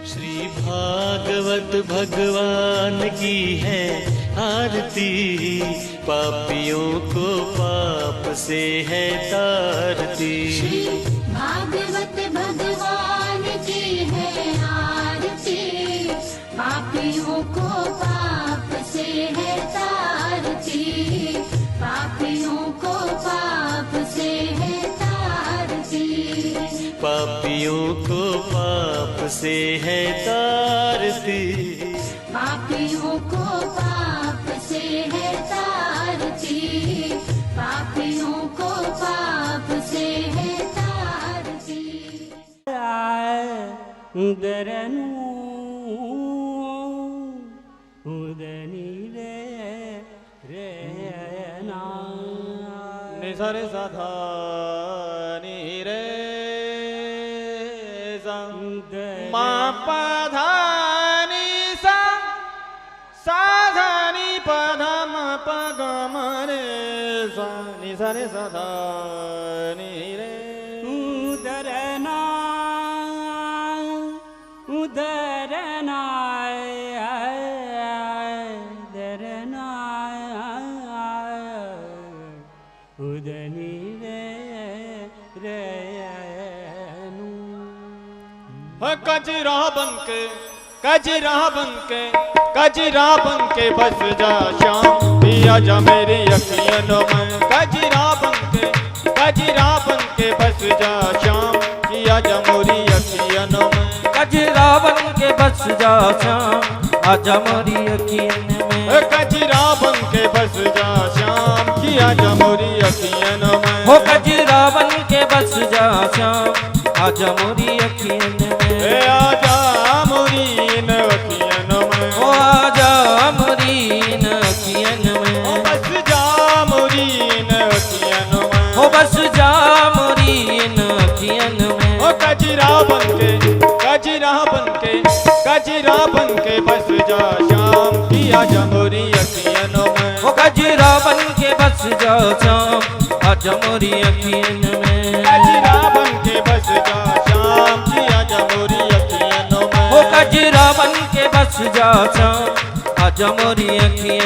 श्री भागवत भगवान की है आरती, पापियों को पाप से है तारती। श्री भागवत भगवान की है आरती, पापियों को पाप से है तारती, पापियों को पाप से है तारती, पापियों को पाप से है तारती, पापियों को पाप से है तारती, पापियों को पाप से है तारती। उदरनु उदनी रे ना निसरे सधा नी रे मा पधा नि सा साधा नि पधा म पग म रे सा निसरे सधा नी रे उदरना उदरना दरना उदनी रे कजरा बनके कजरा बनके कजरा बनके बस जा श्याम पिया जा मेरी अखियों में। कजरा बनके बस जा श्याम पिया जा मोरी अखियों में। कजरा बनके बस जा श्याम आजा मोरी अखियन में। कजरा बनके बस जा श्याम किया जा मोरी अखियों में। हो कजरा बनके बस जा श्याम आजा मोरी अखियन में। आजा मोरी इन अखियन में। ओ आजा मोरी इन अखियन में। बस जा मोरी इन अखियन में। हो बस जा मोरी इन अखियन में। ओ कजरा बनके बस जा श्याम किया जा मोरी अखियन में। हो कजरा बनके बस जा श्याम आजा मोरी अखियन में। कजरा बनके बस जा श्याम किया जा मोरी अखियन में। हो कजरा बनके बस जा श्याम आजा मोरी अखियन में।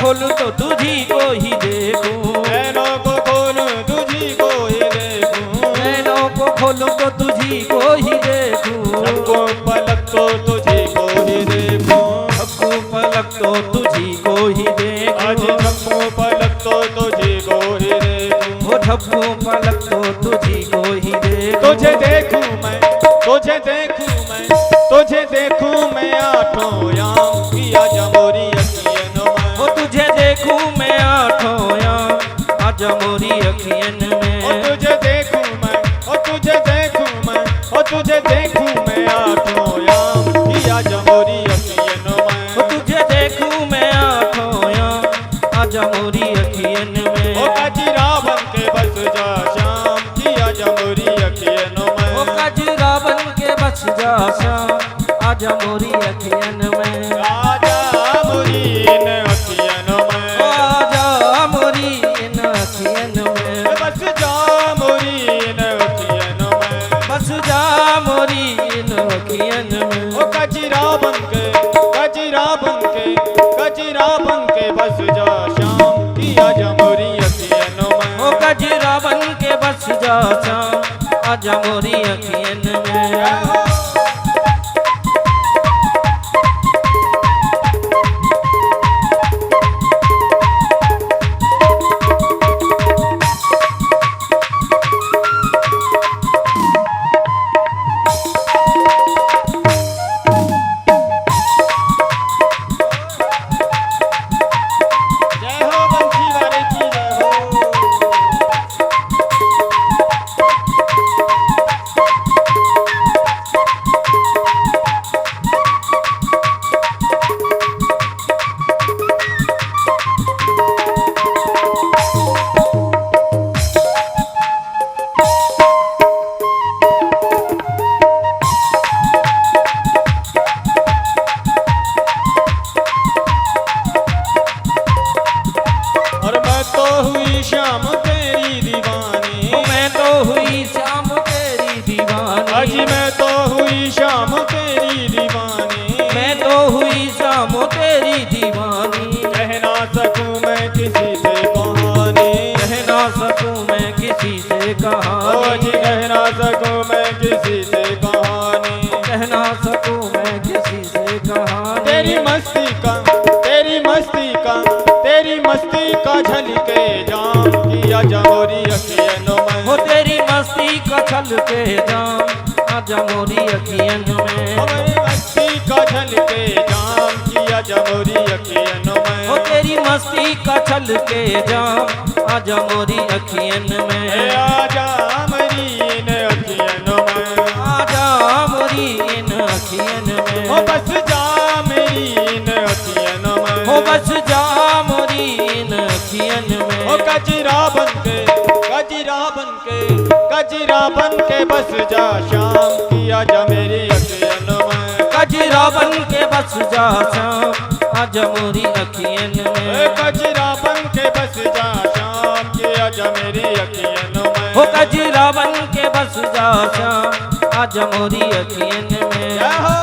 खोलूं तो तुझी को ही देखूं। नैनों को खोलूं तुझी को ही देखूं। नैनों को खोलूं तो तुझी को ही देखूं। झपको पलक तो तुझी को ही देखूं। झपको पलक तो तुझी को ही देखूं। आज झपको पलक तो तुझी को ही देखूं। वो झपको पलक तो तुझी को ही देखूं। तुझे देखूं मैं, तुझे देखूं मैं, तुझे देखूं मैं आठों याम किया जा मोरी अखियन में। वो तुझे देखूं मैं आठों याम आजा मोरी अखियन में। ओ तुझे देखूं मैं, ओ तुझे देखूं मैं, ओ तुझे देखूं मैं आठों याम किया जा मोरी अखियन में। वो तुझे देखूं मैं आठों याम आजा मोरी अखियन में। ओ कजरा बनके बस जा श्याम किया जा मोरी अखियन में। वो कजरा बनके बस जा श्याम आजा मोरी अखियन में। आजा मोरी इन अखियन में। आजा मोरी इन अखियन में। बस जा मोरी इन अखियन में। बस जा मोरी इन अखियन में। ओ कजरा बनके, कजरा बनके, कजरा बनके बस जा श्याम किया जा मोरी अखियन में। ओ कजरा बनके बस जा श्याम आजा मोरी अखियन में। के जाम आजा मोरी अखियन में हमारी मस्ती का झलके जाम किया जा मोरी अखियन में हो तेरी मस्ती का छल के जाम आजा मोरी अखियन में आजा मरी इन अखियन में आजा मोरी इन अखियन में हो बस जा मेरी इन अखियन में हो बस जा मोरी इन अखियन में हो गजरा बनके गजरा बनके बस जा शाम किया जा मेरी अखियन में कजरा बन के बस जा शाम आजा मोरी अखियन में गजरा बनके बस जा शाम किया जा मेरी अखियन में हो कजरा बन के बस जा शाम आजा मोरी अखियन में जय हो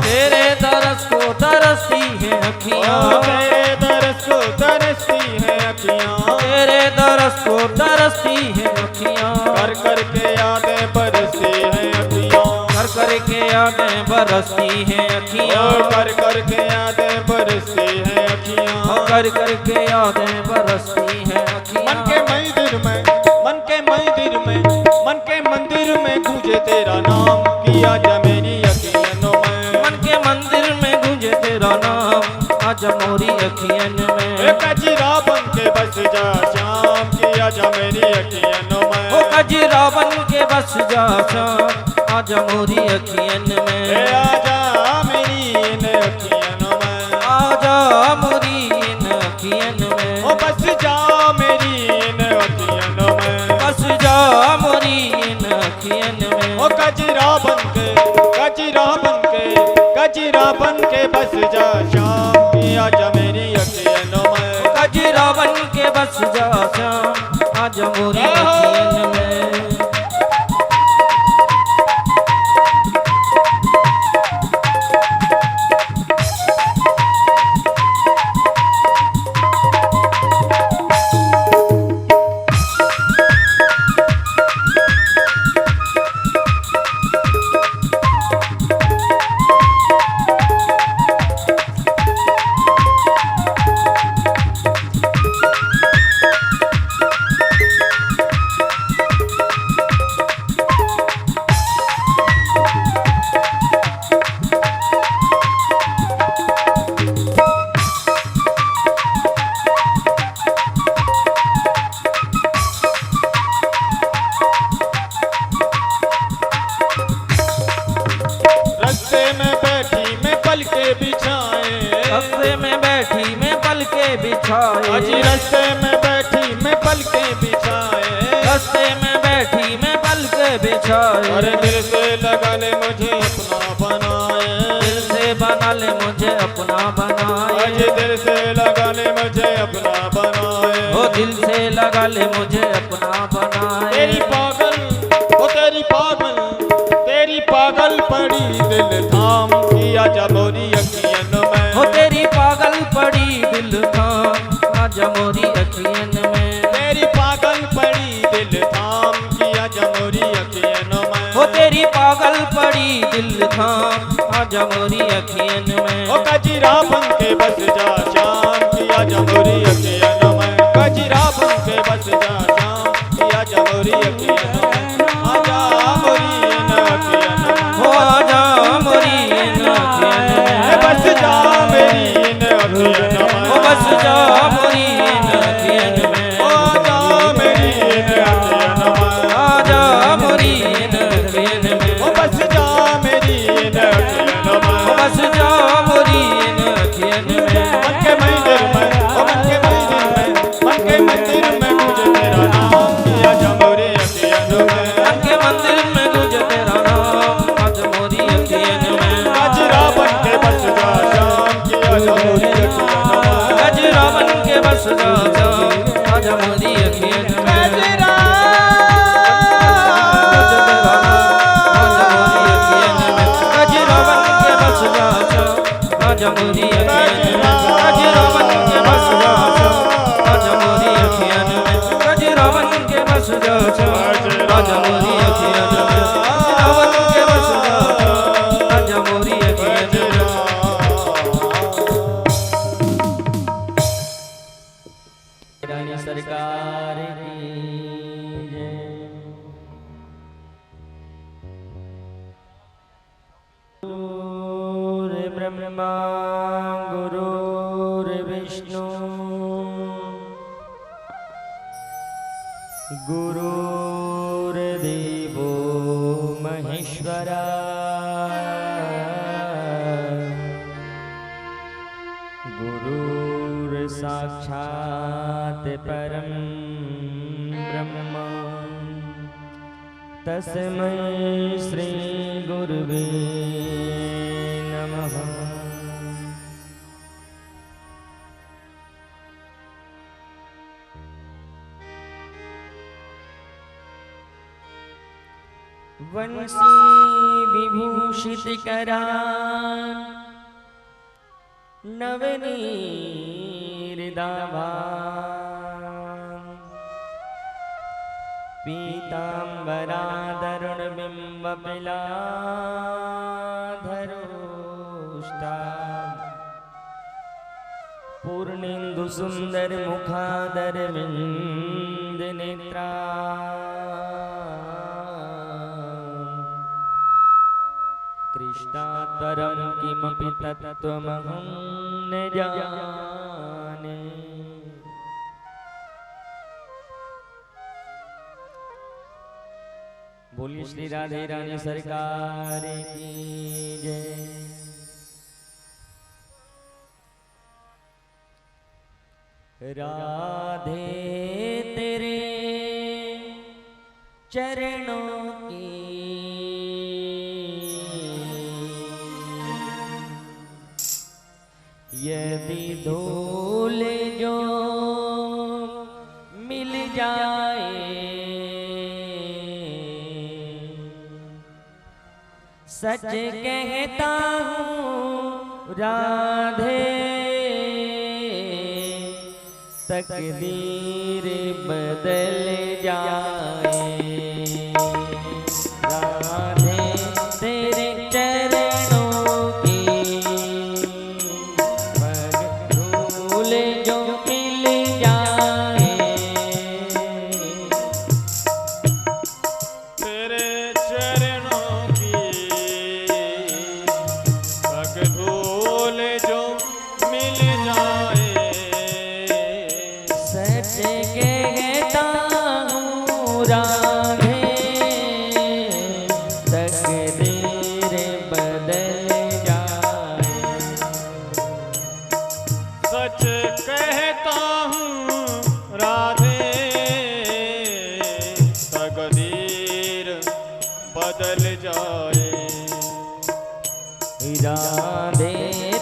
तेरे तरस को तरसती है अखियां तेरे दरस को तरसती है अखियां तेरे तरस को तरसती है अखियां कर कर के यादें बरसती हैं अखियां कर कर के यादें बरसती हैं अखियां कर कर के यादें बरसती हैं अखियां कर कर के यादें बरसती हैं अखियां मन के मंदिर में मन के मंदिर में मन के मंदिर में गूंजे तेरा नाम किया जा मेरी अखियनों में मन के मंदिर में गूंजे तेरा नाम आजा मोरी अखियन में कजरा बन के बस जा शाम किया जा मेरी अखियनों में ओ कजरा बन के बस जा शाम आजा मोरी अखियन में आजा मेरी इन अखियनों में आजा मोरी इन अखियन में ओ बस जा मेरी इन अखियनों में बस जा मोरी इन अखियन में ओ कजरा बन के बस जा शाम किया जा मेरी अखियनों में कजरा बन के बस जा शाम आजा मोरी अखियन में रस्ते में बैठी मैं पल के बिछाए रस्ते में बैठी मैं पल के बिछाए अजी रस्ते में बैठी मैं पल के बिछाए रस्ते में बैठी मैं पल के बिछाए अरे दिल से लगा ले मुझे अपना बनाए दिल से बना ले मुझे अपना बनाए अजी दिल से लगा ले मुझे अपना बनाए ओ दिल से लगा ले मुझे अपना बनाए तेरी पागल पड़ी दिल थाम किया जा मोरी अखियन में हो तेरी पागल पड़ी दिल थाम आजा मोरी अखियन में तेरी पागल पड़ी दिल थाम किया जा मोरी अखियन में हो तेरी पागल पड़ी दिल थाम आजा मोरी अखियन में ओ कजरा बन के बस जा शाम किया जा मोरी अखियन में कजरा बन के बस जा शाम किया जा मोरी अखियन में आजा मोरी इन अखियन में हो आजा मोरी इन अखियन में बस जा मेरी इन अखियन में हो बस जा मोरी इन अखियन में आजा मेरी इन अखियन में आजा मोरी इन अखियन में ओ बस जा मेरी इन अखियन में हो बस जा मोरी इन अखियन में मन के मंदिर में ओ मन के मंदिर में मन के मंदिर में मुझे तेरा बस जाओ श्याम आजा मोरी अखियां नम रावण के बस जाओ आजा मोरी अखियां नम रानी सरकार की जय। गुरुर्ब्रह्मा गुरुर्विष्णु गुरुर्देवो महेश्वरा गुरुर्साक्षात् परं ब्रह्म तस्मै श्री गुरुवे नमः। वंशी विभूषित करान नवनीरदाभान पीताम्बराधरुण बिंब पिलाधरोष्टा पूर्णेन्दु सुंदर मुखादर विंद नेत्रा कृष्णात्तरं किमपि तत्त्वमहं न जाने। बोलिए श्री राधे रानी सरकार की जय। राधे तेरे चरणों की यदि धूल जो मिल जाए सच कहता हूँ राधे तकदीर बदल जाए। राधे तेरे चरणों की धूल जो मिल जाए तेरे चरणों की पग धूल जो मिल जाए सच कहता हूँ राधे तकदीर बदल जाए। सच कहता हूँ राधे तकदीर बदल जाए। राधे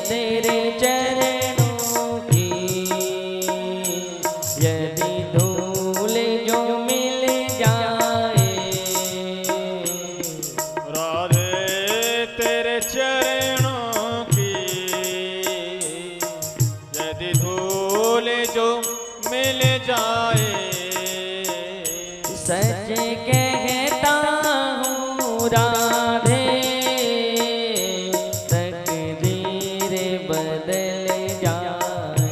तेरे चरणों की यदि धूल जो मिल जाए राधे तेरे चरणों की यदि धूल जो मिल जाए सच कहता हूँ राधे तकदीर बदल जाए।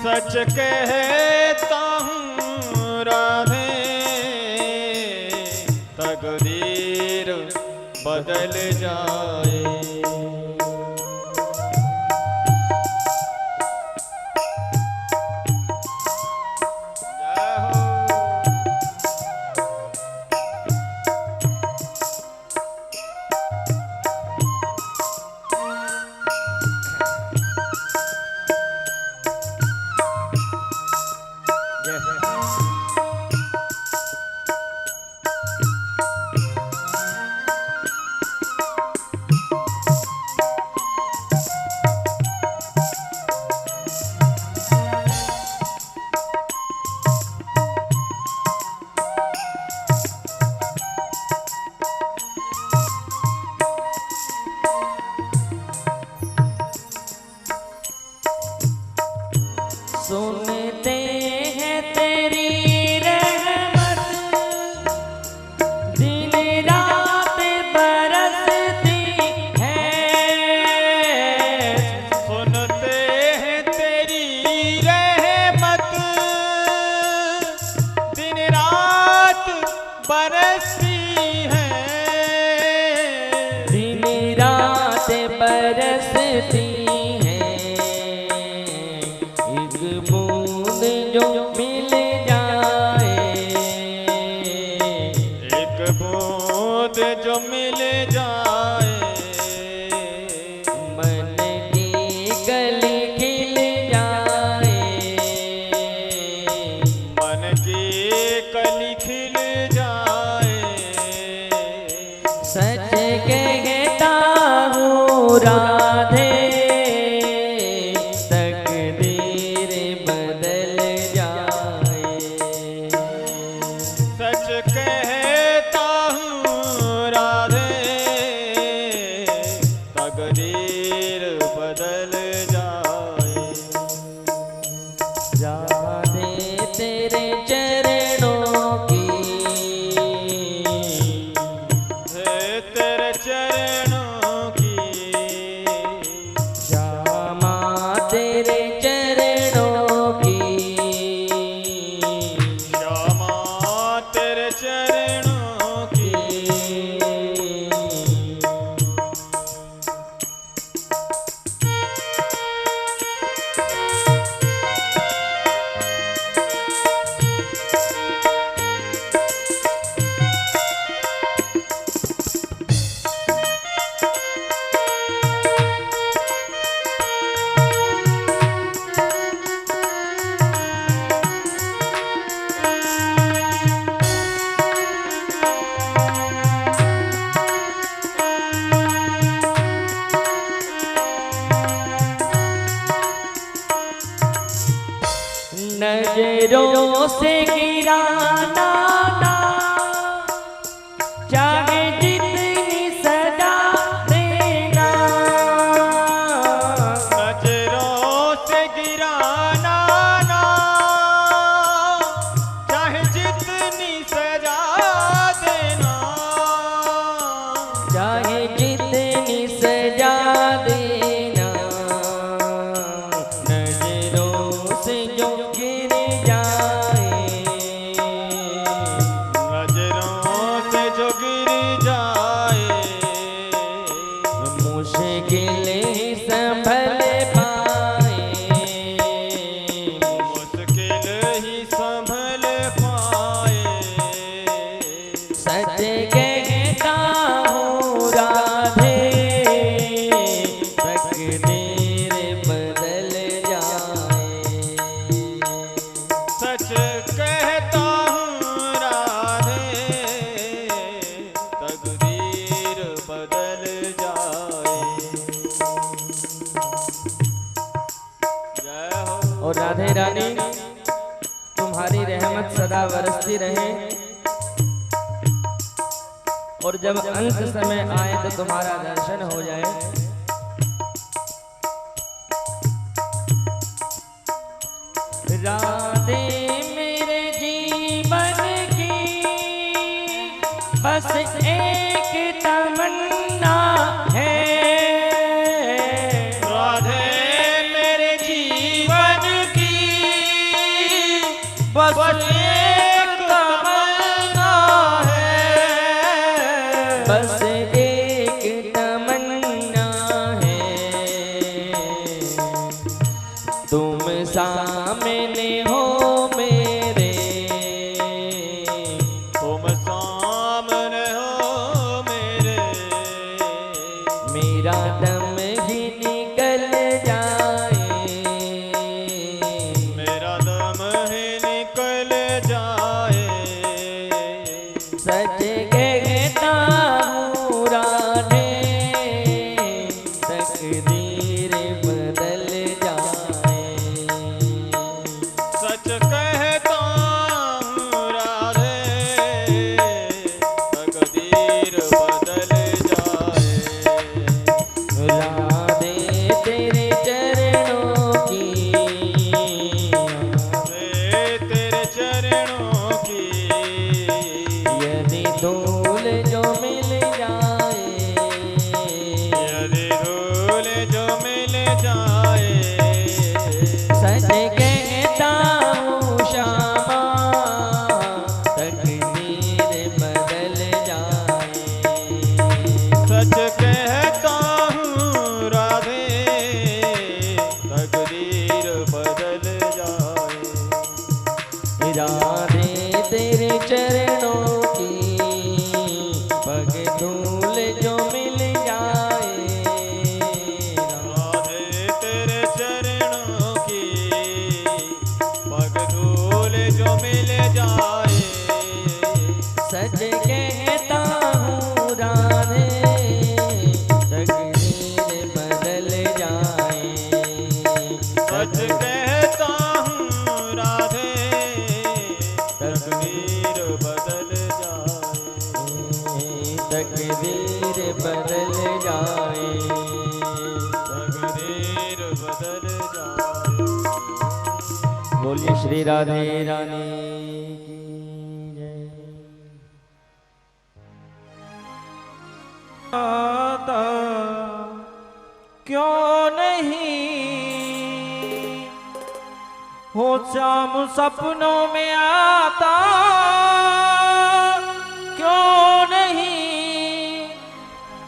सच कहता हूँ राधे तकदीर बदल जाए। जय हो। बरसती है, दिन रात बरसती है, एक बूंद जो मिल जाए, एक बूंद जो मिल जाए, मन की कली खिल जाए, मन की कली खिल जाए। सच कहता हूँ राधे, तकदीर बदल जाए, सच कहता हूँ राधे, तकदीर बदल जाए। राधे तेरे चरणों की, है तेरे चरणों की, श्यामा तेरे चरणों की, श्यामा तेरे चरणों की। नजरों से गिराना ना, चाहे जितनी सजा देना, नजरों से गिराना ना, चाहे जितनी सजा देना, चाहे जितनी सजा देना, नजरों से जो गिर जाए, नजरों से जो गिर जाए, मुश्किल ही संभल पाए, मुश्किल ही संभल पाए। सच कहता हूँ राधे, तकदीर बदल जाए, सच कहता हूँ राधे, तकदीर बदल जाए। जय हो। और राधे रानी तुम्हारी रहमत सदा बरसती रहे, और जब अंत समय आए तो तुम्हारा दर्शन हो जाए। राधे मेरे जीवन की बस एक तमन्ना है, राधे मेरे जीवन की बस एक तमन्ना है, बस एक तमन्ना है, तुम सामने हो मेरे, तुम सामने हो मेरे, श्री राधे रानी की जय। आता क्यों नहीं हो शाम सपनों में आता, क्यों नहीं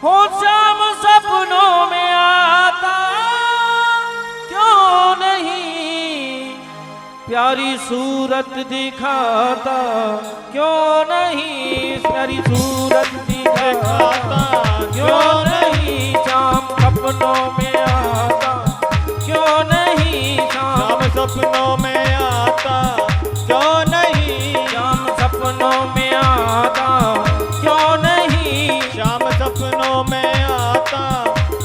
हो शाम सपनों में आता, क्यों नहीं प्यारी सूरत दिखाता, क्यों नहीं प्यारी सूरत दिखाता, क्यों नहीं शाम सपनों में आता, क्यों नहीं शाम सपनों में आता, क्यों नहीं शाम सपनों में आता, क्यों नहीं शाम सपनों में आता,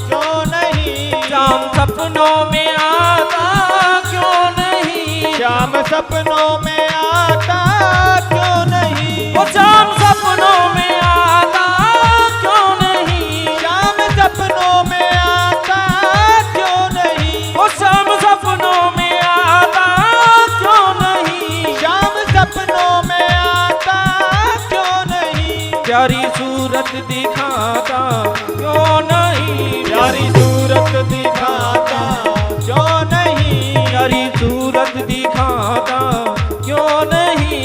क्यों नहीं शाम सपनों में आता, क्यों नहीं शाम सपनों में आता, क्यों नहीं वो शाम सपनों में आता, क्यों नहीं शाम सपनों में आता, क्यों नहीं वो शाम सपनों में आता, क्यों नहीं शाम सपनों में आता, क्यों नहीं प्यारी सूरत दिखाता, क्यों नहीं प्यारी सूरत दिखाता, क्यों नहीं प्यारी सूरत दिखाता, क्यों नहीं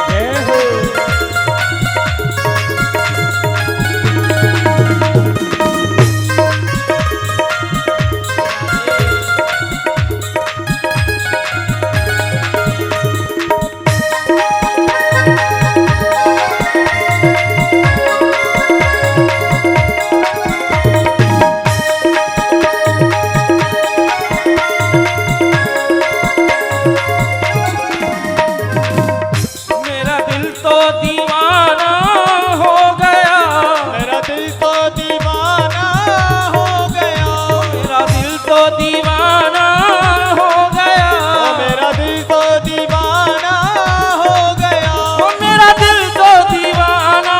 जय हो। मेरा दिल तो दीवाना हो गया, मेरा दिल तो दीवाना हो गया, मेरा दिल तो दीवाना हो गया, मेरा दिल तो दीवाना हो गया, ओ मेरा दिल तो दीवाना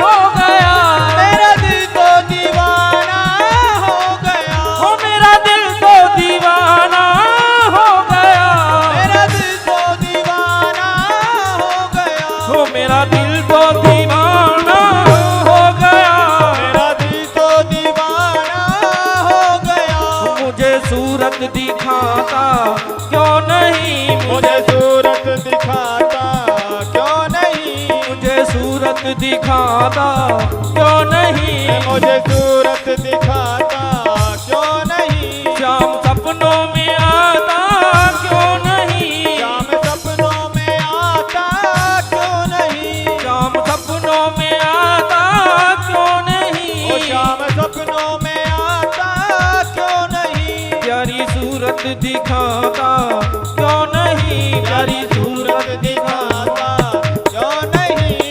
हो गया, मेरा दिल तो दीवाना हो गया, ओ मेरा दिल तो दीवाना हो गया, मेरा दिल तो दीवाना हो गया, ओ मेरा दिल तो दीवाना हो गया, मेरा दिल तो दीवाना हो गया, मुझे सूरत दिखाता, क्यों नहीं मुझे सूरत दिखाता, क्यों नहीं मुझे सूरत दिखाता, क्यों नहीं मुझे सूरत दिखाता, क्यों नहीं शाम सपनों में आता, क्यों नहीं शाम सपनों में आता, क्यों नहीं शाम सपनों में आता, क्यों नहीं ओ शाम सपनों में आता, क्यों नहीं प्यारी सूरत दिखाता, क्यों नहीं प्यारी सूरत दिखाता, क्यों नहीं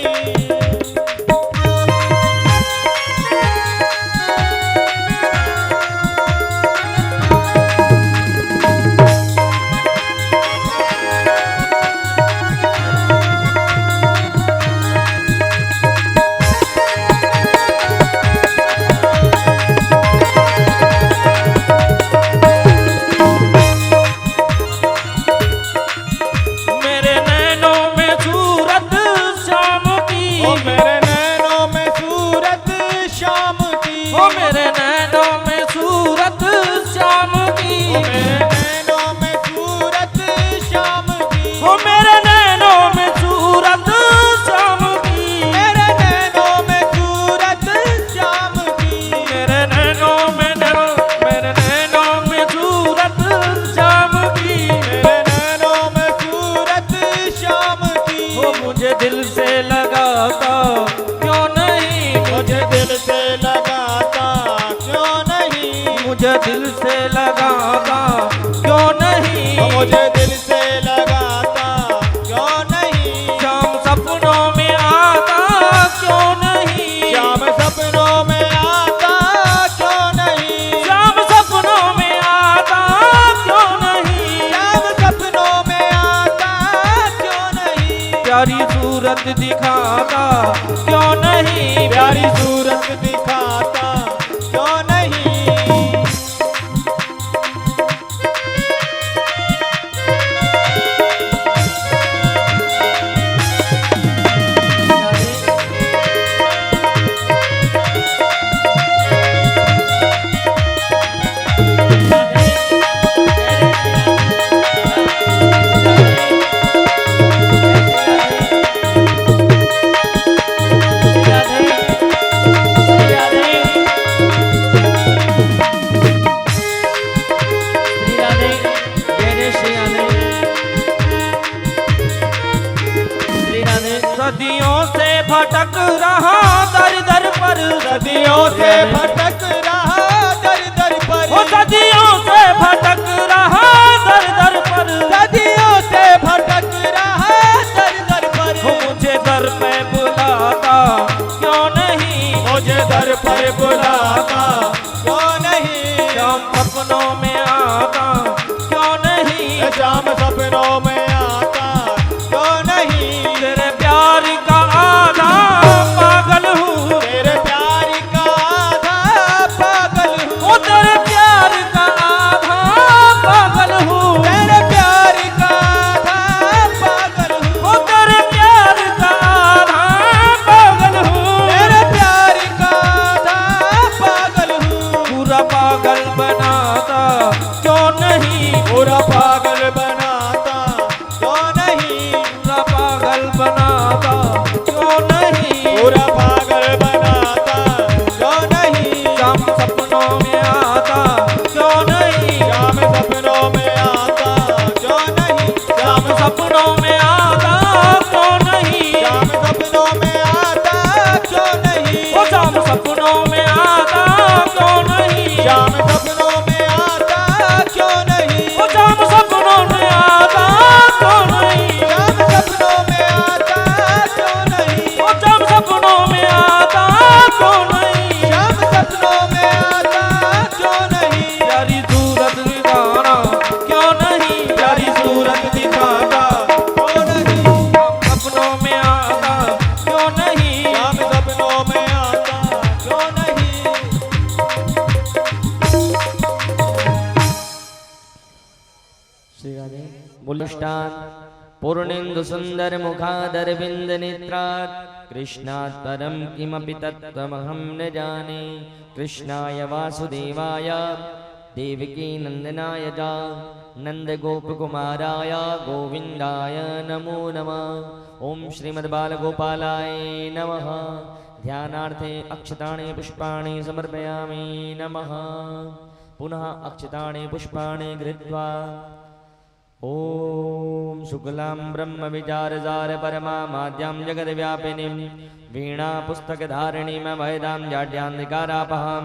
मेरे नैनों में सूरत शाम की, ओ मेरे नैनों में सूरत शाम की, ओ मेरे नैनों में सूरत शाम की, ओ मेरे नैनों में सूरत शाम की, ओ मेरे नैनों में सूरत शाम की, मेरे नैनों में सूरत शाम की, मेरे नैनों में मेरे नैनों में सूरत शाम की, मेरे नैनों में सूरत शाम की, वो मुझे दिल से लगाता, क्यों नहीं मुझे दिल से लगाता, क्यों नहीं मुझे दिल से लगाता, क्यों नहीं मुझे दिल से लगाता, क्यों नहीं शाम सपनों में आता, क्यों नहीं शाम सपनों में आता, क्यों नहीं शाम सपनों में आता, क्यों नहीं शाम सपनों में आता, क्यों नहीं प्यारी सूरत दिखाता, क्यों नहीं प्यारी सूरत दिखाता, क्यों नहीं श्री राधे श्री राधे। सदियों से भटक रहा दर दर पर, सदियों से भटक रहा दर दर पर, वो सदियों से भटक रहा दर दर पर, सदियों से भटक रहा दर दर पर। वो मुझे दर पे बुलाता क्यों नहीं, मुझे दर पर बुलाता क्यों नहीं, शाम सपनों में आता क्यों नहीं, शाम सपनों में आता क्यों नहीं। तेरे प्यार का आधा पागल हूँ, तेरे प्यार का आधा पागल हूँ, वो तेरे प्यार का आधा पागल हूँ, तेरे प्यार का आधा पागल हूँ, वो तेरे प्यार का आधा पागल हूँ, तेरे प्यार का आधा पागल हूँ। पूरा पागल बनाता क्यों नहीं, पूरा पागल बनाता क्यों नहीं, पूरा पागल बनाता क्यों नहीं, पूरा पागल बनाता क्यों नहीं। शाम सपनों में आता क्यों नहीं, शाम सपनों में आता क्यों नहीं, शाम सपनों में आता क्यों नहीं, शाम सपनों में आता क्यों नहीं, वो शाम सपनों में आता क्यों नहीं, शाम सपनों में आता क्यों नहीं, वो शाम सपनों में आता क्यों नहीं, शाम सपनों में आता क्यों नहीं, वो शाम सपनों में आता क्यों नहीं, शाम सपनों में आता क्यों नहीं। प्यारी सूरत दिखाना क्यों नहीं, प्यारी सूरत दिखाता क्यों नहीं, सपनों में आता क्यों नहीं, शाम सपनों में आता क्यों नहीं। बुलुष्टान पूर्णेन्दु सुंदर मुखादर बिंद नेत्रात् कृष्णात् परम किमपि तत्त्वमहं न जाने। कृष्णाय वासुदेवाय देवकी नंदनाय च नंद गोप कुमाराय गोविंदाय नमो नमः। ओम श्रीमद् बालगोपालाय नमः। ध्यानार्थे अक्षतानि पुष्पाणि समर्पयामि नमः। पुनः अक्षतानि पुष्पाणि गृहीत्वा ओम शुक्लां ब्रह्म विचारजार परमा माद्यां जगद्व्यापिनीं वीणा पुस्तकधारिणीं वैदां जाड्यान्धिकारापहां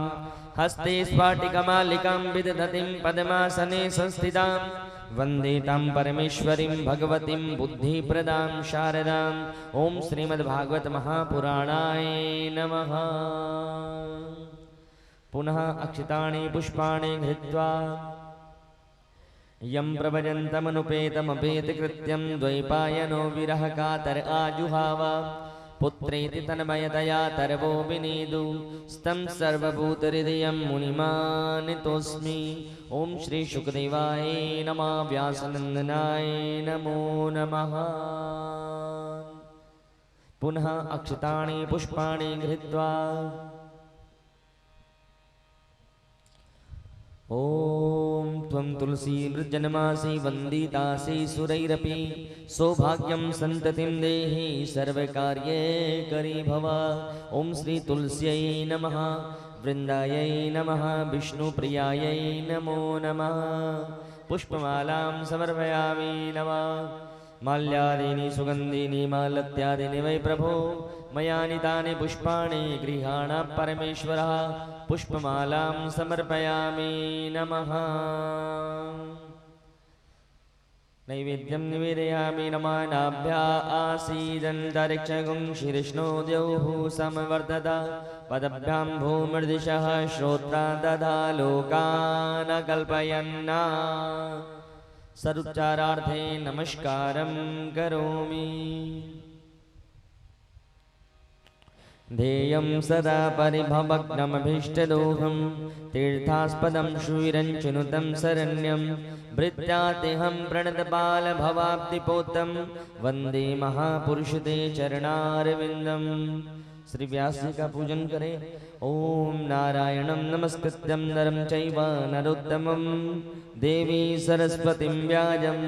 हस्ते स्फाटिकमालिकां विदधतीं पद्मासने संस्थितां वन्दे तां परमेश्वरीं भगवतीं बुद्धिप्रदां शारदां। ओम श्रीमद्भागवत महापुराणाय नमः। पुनः अक्षतानि पुष्पाणि धृत्वा यं प्रभजन्तमनुपेतमपेतकृत्यं द्वैपायनो विरह कातर आजुहाव पुत्रेति तन्मयतया तरवो विनीदु स्तं सर्वभूतहृदयं मुनिमानितोऽस्मि। ओम श्री शुकदेवाय नमः। व्यासनन्दनाय नमो नमः। पुनः अक्षतानि पुष्पाणि गृहीत्वा ओम त्वं तुलसी मृज्जन्मासि वन्दितासि सुरैरपि सौभाग्यं सन्ततिं देहि सर्वकार्ये करी भव। ओम श्री तुलस्यै नमः। वृन्दायै नमः। विष्णुप्रियायै नमो नमः। पुष्पमालां समर्पयामि नमः। माल्यादीनि सुगन्धीनि मालत्यादीनि वै प्रभो मया नीतानि पुष्पाणि गृहाण परमेश्वरः। पुष्पमालां समर्पयामि नमः। नैवेद्यं निवेदयामि नमः। नाभ्या आसीदन्तरिक्षगुं शीर्ष्णो द्यौः समवर्धत पदभ्यां भूमिर्दिशः श्रोत्रा दधा लोकान् कल्पयन्ना। सरुच्चारार्थे नमस्कारं करोमि। ध्येयं सदा परिभवग्नमभीष्टदोहं तीर्थास्पदं शूरञ्चिनुतं शरण्यं भृत्यातेऽहं प्रणतपालभवाब्धिपोतं वन्दे महापुरुष ते चरणारविन्दम्। श्री व्यास जी का पूजन करें ॐ नारायणं नमस्कृत्यं नरं चैव नरोत्तमं देवी सरस्वतीं व्याजं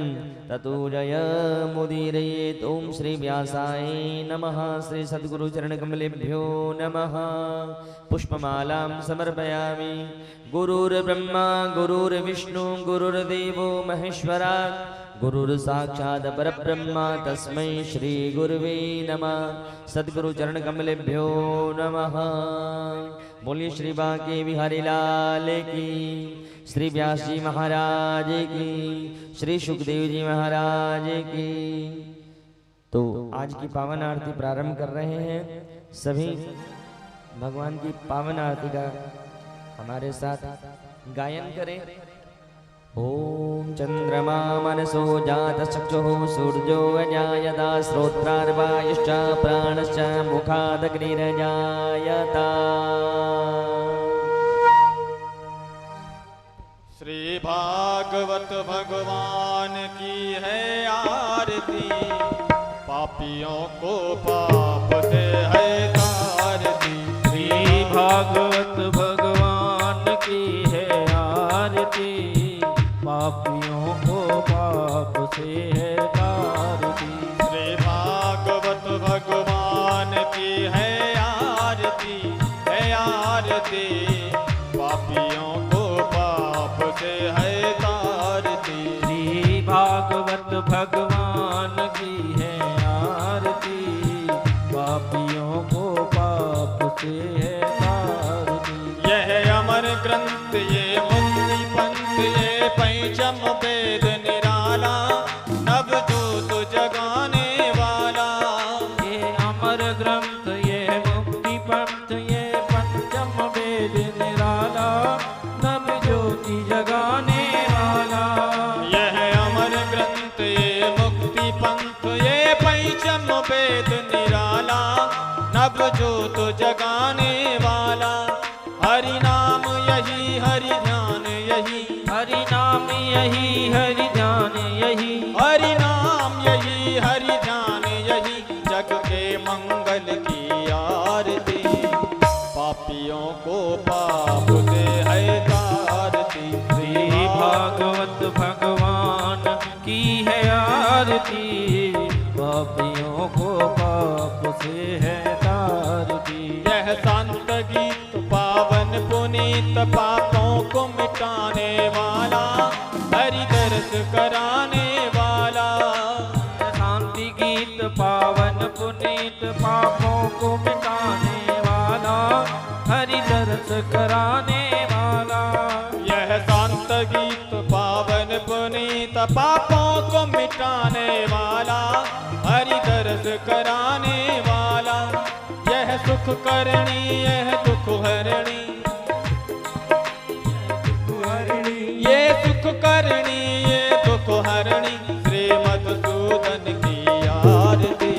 ततो जयमुदीरयेत्। ॐ श्री व्यासाय नमः। श्री सद्गुरु चरणकमलेभ्यो नमः। पुष्पमालां समर्पयामि। गुरुर्ब्रह्मा गुरुर्विष्णु गुरुर्देवो महेश्वरात् गुरुर्साक्षात् परब्रह्मा तस्मै श्री गुरुवे नमः। सद्गुरु चरण कमलेभ्यो नमः। बोलिए श्री बांके बिहारी लाल की, श्री व्यास जी महाराज की, श्री सुखदेव जी महाराज की। तो आज की पावन आरती प्रारंभ कर रहे हैं। सभी भगवान की पावन आरती का हमारे साथ गायन करें। ॐ चंद्रमा मनसो जात चक्षुः सूर्यो अजायता श्रोत्रार्वायुश्च प्राणश्च मुखादग्निरजायता। श्री भागवत भगवान की है आरती, पापियों को पाप से है तारती। श्री भागवत भगवान की है आरती, पापियों को पाप से है तारती। श्री भागवत भगवान की है आरती, पापियों को पाप से है तारती। श्री भागवत भगवान की है आरती, पापियों को पाप से है तारती। यह अमर ग्रंथ ये मुक्ति पंथ ये पंचम वेद निराला, नवजोत जगाने वाला। ये अमर ग्रंथ ये मुक्ति पंथ ये पंचम वेद निराला, नव ज्योति जगाने वाला। यह अमर ग्रंथ ये मुक्ति पंथ ये पंचम वेद निराला, नवजोत जगाने वाला। हरि नाम यही हरि ध्यान यही, हरि नाम यही हरि ध्यान यही, हरि नाम यही हरि ध्यान यही, जग के मंगल की आरती। पापियों को पाप से है तारती। श्री भागवत भगवान की है आरती, पापियों को पाप से है तारती। यह शांत गीत पावन पुनीत, पापों को मिटाने वाला, हरि दर्श कराने वाला। शांति गीत पावन पुनीत, पापों को मिटाने वाला, हरि दर्श कराने वाला। यह शांत गीत पावन पुनीत, पापों को मिटाने वाला, हरि दर्श कराने वाला। यह सुख करणी यह दुख हरणी, ये सुख करणी ये दुख हरणी, श्री मधुसूदन की आरती।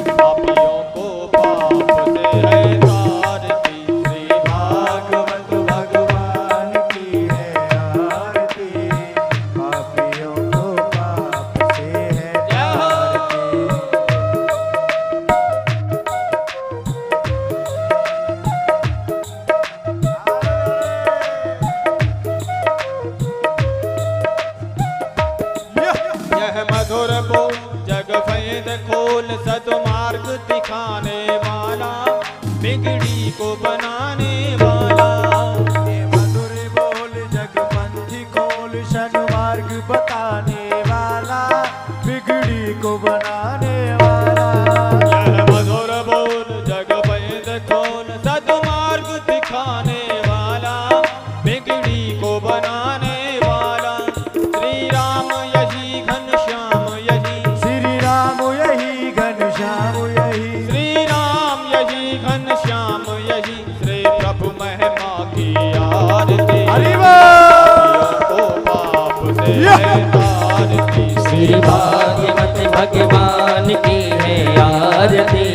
पापियों को पाप से है तारती। श्री भागवत भगवान की है आरती, पापियों को पाप से है तारती। यह मधुर बोल जग भेद खोल, सद्मार्ग दिखाने वाला, बिगड़ी को बनाने वाला। ये मधुर बोल जगपंथी खोल, सन्मार्ग बताने वाला, बिगड़ी को बनाने वाला। यह मधुर बोल जग भेद खोल, सद्मार्ग दिखाने वाला, बिगड़ी को बनाने वाला। श्री राम यही घनश्याम यही, श्री राम यही घनश्याम यही, श्री राम यही घनश्याम यही, श्री प्रभु महिमा की आरती। हरि को पाप से है तारती। श्री भागवत भगवान की है आरती,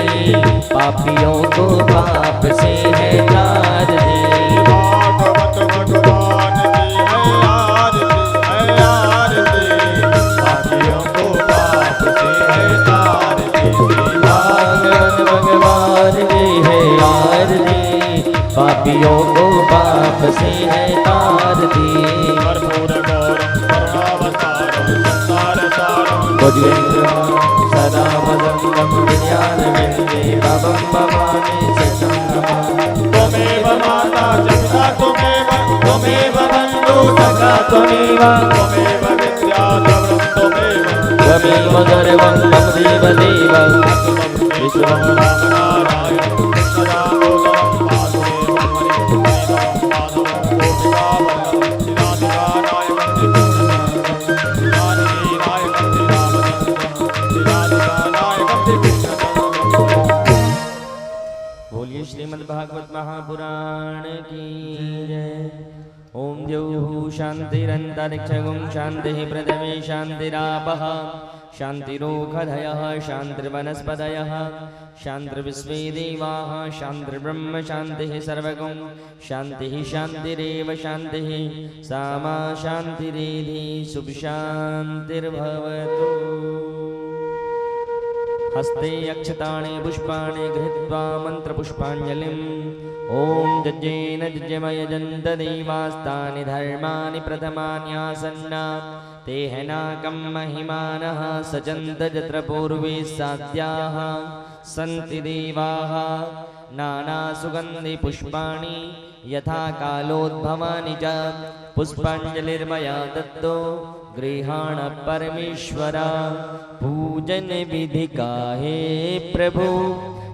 पापियों को पाप से है तारती। भागवत भगवान की है आरती, पापियों को पाप से है तारती। भागवत भगवान की है आरती, पापियों को पाप से है तारती। कर्पूर गौरम करुणावतारम संसार सारम भुजगेन्द्रं सदा वदन्तं विद्यारविन्दे भवं भवानी शतं नमः। त्वमेव माता च पिता त्वमेव बन्धु सखा त्वमेव त्वमेव विद्या द्रविणं त्वमेव त्वमेव सर्वं मम देवदेव विश्वं नारायण कृष्णदामोदरं वासुदेवं हरिं माधवं गोपिकावल्लभं श्रीराधिकानायकं श्रीकृष्णनायकं श्रीराधिकानायकं श्रीकृष्णनायकं। बोलिए श्रीमद्भागवत महापुराण की जय। ओम द्यौः शान्तिरन्तरिक्षगुं शान्तिः पृथिवी शान्तिरापः शान्तिरोषधयः शान्तिर्वनस्पतयः शान्तिर्विश्वे देवाः शान्तिर्ब्रह्म शान्तिः सर्वगुं शान्तिः शान्तिरेव शान्तिः सा मा शान्तिरेधि शुभ शान्तिर्भवतु। हस्ते अक्षतानि पुष्पाणि गृहीत्वा मन्त्रपुष्पाञ्जलिम् ॐ जज्ञेन जज्ञमयजन्त देवास्तानि धर्माणि प्रथमान्यासन्ना तेह नाकं महिमानः सजन्त यत्र पूर्वे साध्याः सन्ति देवाः नानासुगन्धिपुष्पाणि यथा कालोद्भवानि च पुष्पाञ्जलिर्मया दत्तो गृहाण परमेश्वर। पूजन विधि का है प्रभु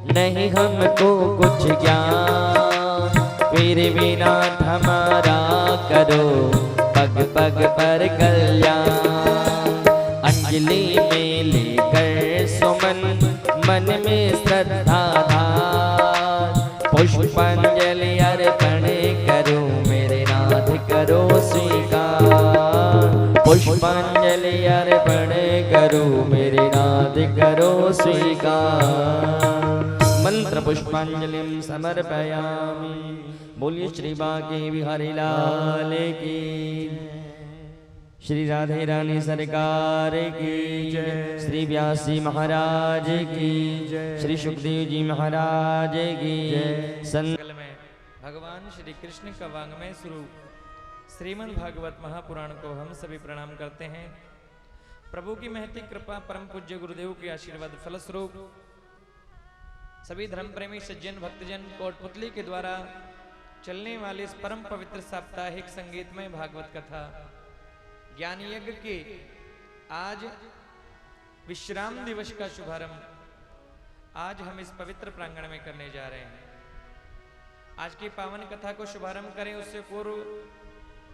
नहीं हमको कुछ ज्ञान, फिर भी नाथ हमारा करो पग पग पर कल्याण। अंजलि में लेकर सुमन मन में श्रद्धा धार, पुष्पांजलि अर्पण करो मेरे नाथ करो स्वीकार। पुष्पांजलि अर्पण करो मेरे नाथ करो स्वीकार। मंत्र पुष्पांजलिं समर्पयामि। बोलिए श्री बांके बिहारी लाल की, श्री राधे रानी सरकार की जय, श्री व्यास जी महाराज की जय, श्री सुखदेव जी महाराज की जय। संकल में भगवान श्री कृष्ण का वांग्मय स्वरूप श्रीमद् भागवत महापुराण को हम सभी प्रणाम करते हैं। प्रभु की महती कृपा परम पूज्य गुरुदेव के आशीर्वाद फलस्वरूप सभी धर्म प्रेमी सज्जन भक्तजन कोटपुतली के द्वारा चलने वाले इस परम पवित्र साप्ताहिक संगीतमय भागवत कथा ज्ञान यज्ञ के आज विश्राम दिवस का शुभारंभ आज हम इस पवित्र प्रांगण में करने जा रहे हैं। आज की पावन कथा को शुभारंभ करें उससे पूर्व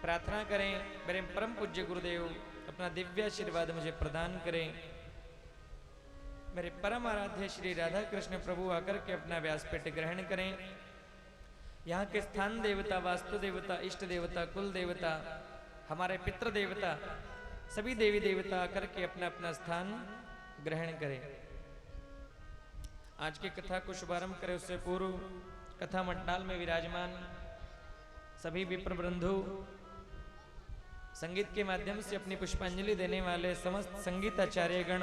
प्रार्थना करें मेरे परम पूज्य गुरुदेव अपना दिव्य आशीर्वाद मुझे प्रदान करें। मेरे परम आराध्य श्री राधा कृष्ण प्रभु आकर के अपना व्यासपीठ ग्रहण करें। यहाँ के स्थान देवता, वास्तु देवता, इष्ट देवता, कुल देवता, हमारे पितृ देवता, सभी देवी देवता आकर के अपना अपना स्थान ग्रहण करें। आज की कथा को शुभारंभ करें उससे पूर्व कथा मंडल में विराजमान सभी विप्र बंधु, संगीत के माध्यम से अपनी पुष्पांजलि देने वाले समस्त संगीताचार्यगण,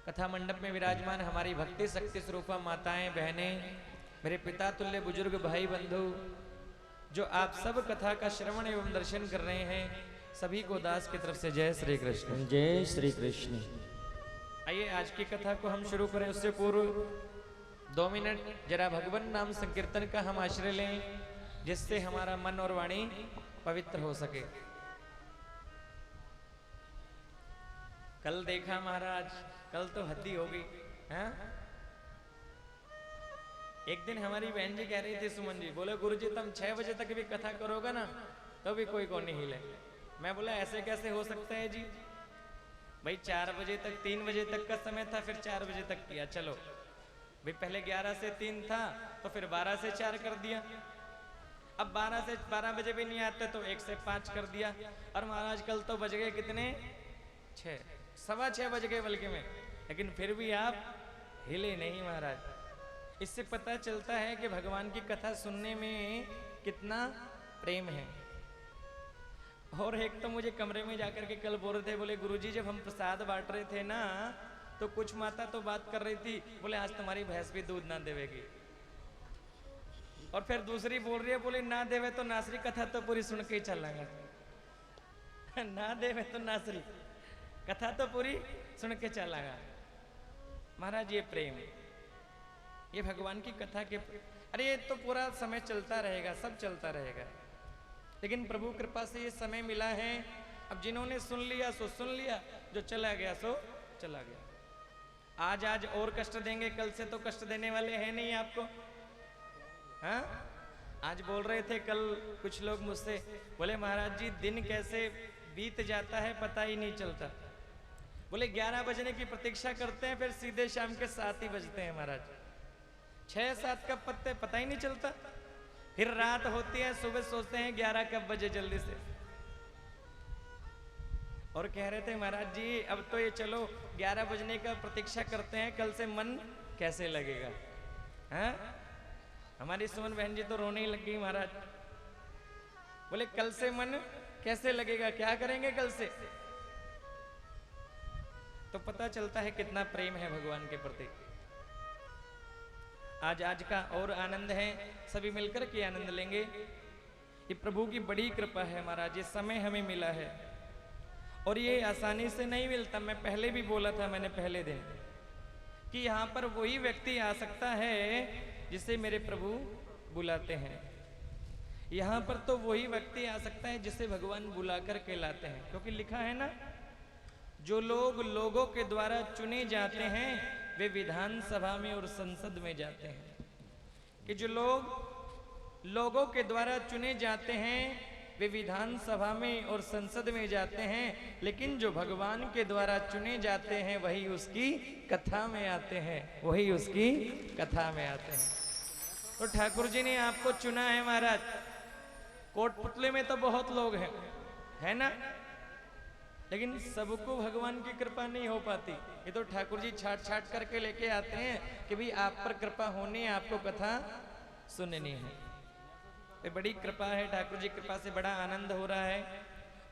कथा मंडप में विराजमान हमारी भक्ति शक्ति स्वरूपा माताएं, बहनें, मेरे पिता तुल्य बुजुर्ग भाई बंधु, जो आप सब कथा का श्रवण एवं दर्शन कर रहे हैं, सभी को दास की तरफ से जय श्री कृष्ण। जय श्री कृष्ण। आइए आज की कथा को हम शुरू करें उससे पूर्व 2 मिनट जरा भगवान नाम संकीर्तन का हम आश्रय लें, जिससे हमारा मन और वाणी पवित्र हो सके। कल देखा महाराज, कल तो हद्दी हो गई है। एक दिन हमारी बहन जी कह रही थी, सुमन जी बोले गुरुजी तुम 6 बजे तक भी कथा करोगे ना तो भी कोई को नहीं हिले। मैं बोला ऐसे कैसे हो सकता है जी, भाई 4 बजे तक 3 बजे तक का समय था, फिर 4 बजे तक किया। चलो भाई पहले 11 से 3 था तो फिर 12 से 4 कर दिया, अब 12 से 12 बजे भी नहीं आते तो 1 से 5 कर दिया। और महाराज कल तो बज गए कितने, 6, 6:15 बज गए बल्कि में, लेकिन फिर भी आप हिले नहीं महाराज। इससे पता चलता है कि भगवान की कथा सुनने में कितना प्रेम है। और एक तो मुझे कमरे में जाकर के कल बोल रहे थे, बोले गुरुजी जब हम प्रसाद बांट रहे थे ना तो कुछ माता तो बात कर रही थी, बोले आज तुम्हारी भैंस भी दूध ना देवेगी। और फिर दूसरी बोल रही है, बोले ना देवे तो नासरी, कथा तो पूरी सुन के ही चलेंगे। ना देवे तो नासरी, कथा तो पूरी सुन के चलेंगा। महाराज ये प्रेम, ये भगवान की कथा के, अरे ये तो पूरा समय चलता रहेगा, सब चलता रहेगा, लेकिन प्रभु कृपा से ये समय मिला है। अब जिन्होंने सुन लिया सो सुन लिया, जो चला गया सो चला गया। आज और कष्ट देंगे, कल से तो कष्ट देने वाले हैं नहीं आपको। हाँ, आज बोल रहे थे कल कुछ लोग मुझसे, बोले महाराज जी दिन कैसे बीत जाता है पता ही नहीं चलता। बोले 11 बजने की प्रतीक्षा करते हैं, फिर सीधे शाम के 7 ही बजते हैं महाराज। 6-7 कब पत्ते पता ही नहीं चलता, फिर रात होती है, सुबह सोचते हैं 11 कब बजे जल्दी से। और कह रहे थे महाराज जी अब तो ये चलो 11 बजने का प्रतीक्षा करते हैं, कल से मन कैसे लगेगा। हाँ, हमारी सुमन बहन जी तो रोने ही लग गई महाराज। बोले कल से मन कैसे लगेगा, क्या करेंगे कल से। तो पता चलता है कितना प्रेम है भगवान के प्रति। आज का और आनंद है, सभी मिलकर के आनंद लेंगे। ये प्रभु की बड़ी कृपा है महाराज, ये समय हमें मिला है और ये आसानी से नहीं मिलता। मैं पहले भी बोला था, मैंने पहले दिन, कि यहाँ पर वही व्यक्ति आ सकता है जिसे मेरे प्रभु बुलाते हैं। यहाँ पर तो वही व्यक्ति आ सकता है जिसे भगवान बुला कर के लाते हैं, क्योंकि लिखा है ना, जो लोग लोगों के द्वारा चुने जाते हैं वे विधानसभा में और संसद में जाते हैं। कि जो लोग लोगों के द्वारा चुने जाते हैं वे विधानसभा में और संसद में जाते हैं, लेकिन जो भगवान के द्वारा चुने जाते हैं वही उसकी कथा में आते हैं, वही उसकी कथा में आते हैं। तो ठाकुर जी ने आपको चुना है महाराज। कोटपुतले में तो बहुत लोग हैं, है ना, लेकिन सबको भगवान की कृपा नहीं हो पाती। ये तो ठाकुर जी छाट छाट करके लेके आते हैं कि भाई आप पर कृपा होनी, आपको कथा सुननी है। ये बड़ी कृपा है, ठाकुर जी कृपा से बड़ा आनंद हो रहा है।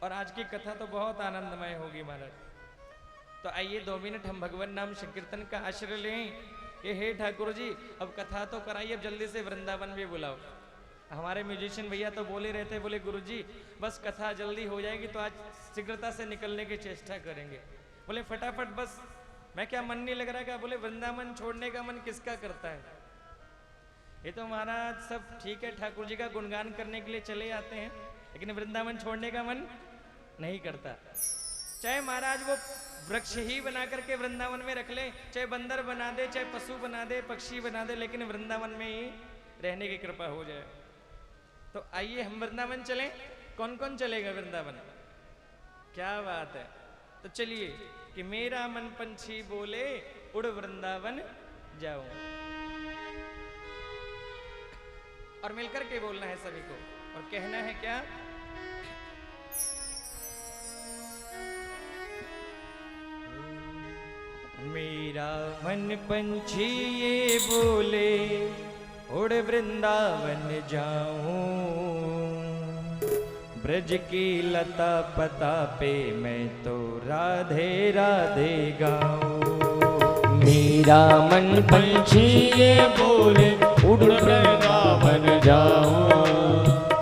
और आज की कथा तो बहुत आनंदमय होगी महाराज। तो आइए 2 मिनट हम भगवान नाम संकीर्तन का आश्रय लें कि हे ठाकुर जी अब कथा तो कराइए, अब जल्दी से वृंदावन भी बुलाओ। हमारे म्यूजिशियन भैया तो बोले रहते, बोले गुरुजी बस कथा जल्दी हो जाएगी तो आज शीघ्रता से निकलने की चेष्टा करेंगे। बोले फटाफट बस, मैं क्या मन नहीं लग रहा क्या। बोले वृंदावन छोड़ने का मन किसका करता है। ये तो महाराज सब ठीक है, ठाकुर जी का गुणगान करने के लिए चले आते हैं, लेकिन वृंदावन छोड़ने का मन नहीं करता। चाहे महाराज वो वृक्ष ही बना करके वृंदावन में रख ले, चाहे बंदर बना दे, चाहे पशु बना दे, पक्षी बना दे, लेकिन वृंदावन में ही रहने की कृपा हो जाए। तो आइए हम वृंदावन चलें। कौन कौन चलेगा वृंदावन, क्या बात है। तो चलिए कि मेरा मन पंछी बोले उड़ वृंदावन जाऊं, और मिलकर के बोलना है सभी को। और कहना है क्या, मेरा मन पंछी ये बोले उड़ वृंदावन जाऊं, ब्रज की लता पता पे मैं तो राधे राधे गाऊं। मेरा मन पंछी ये बोले उड़ वृंदावन जाऊं,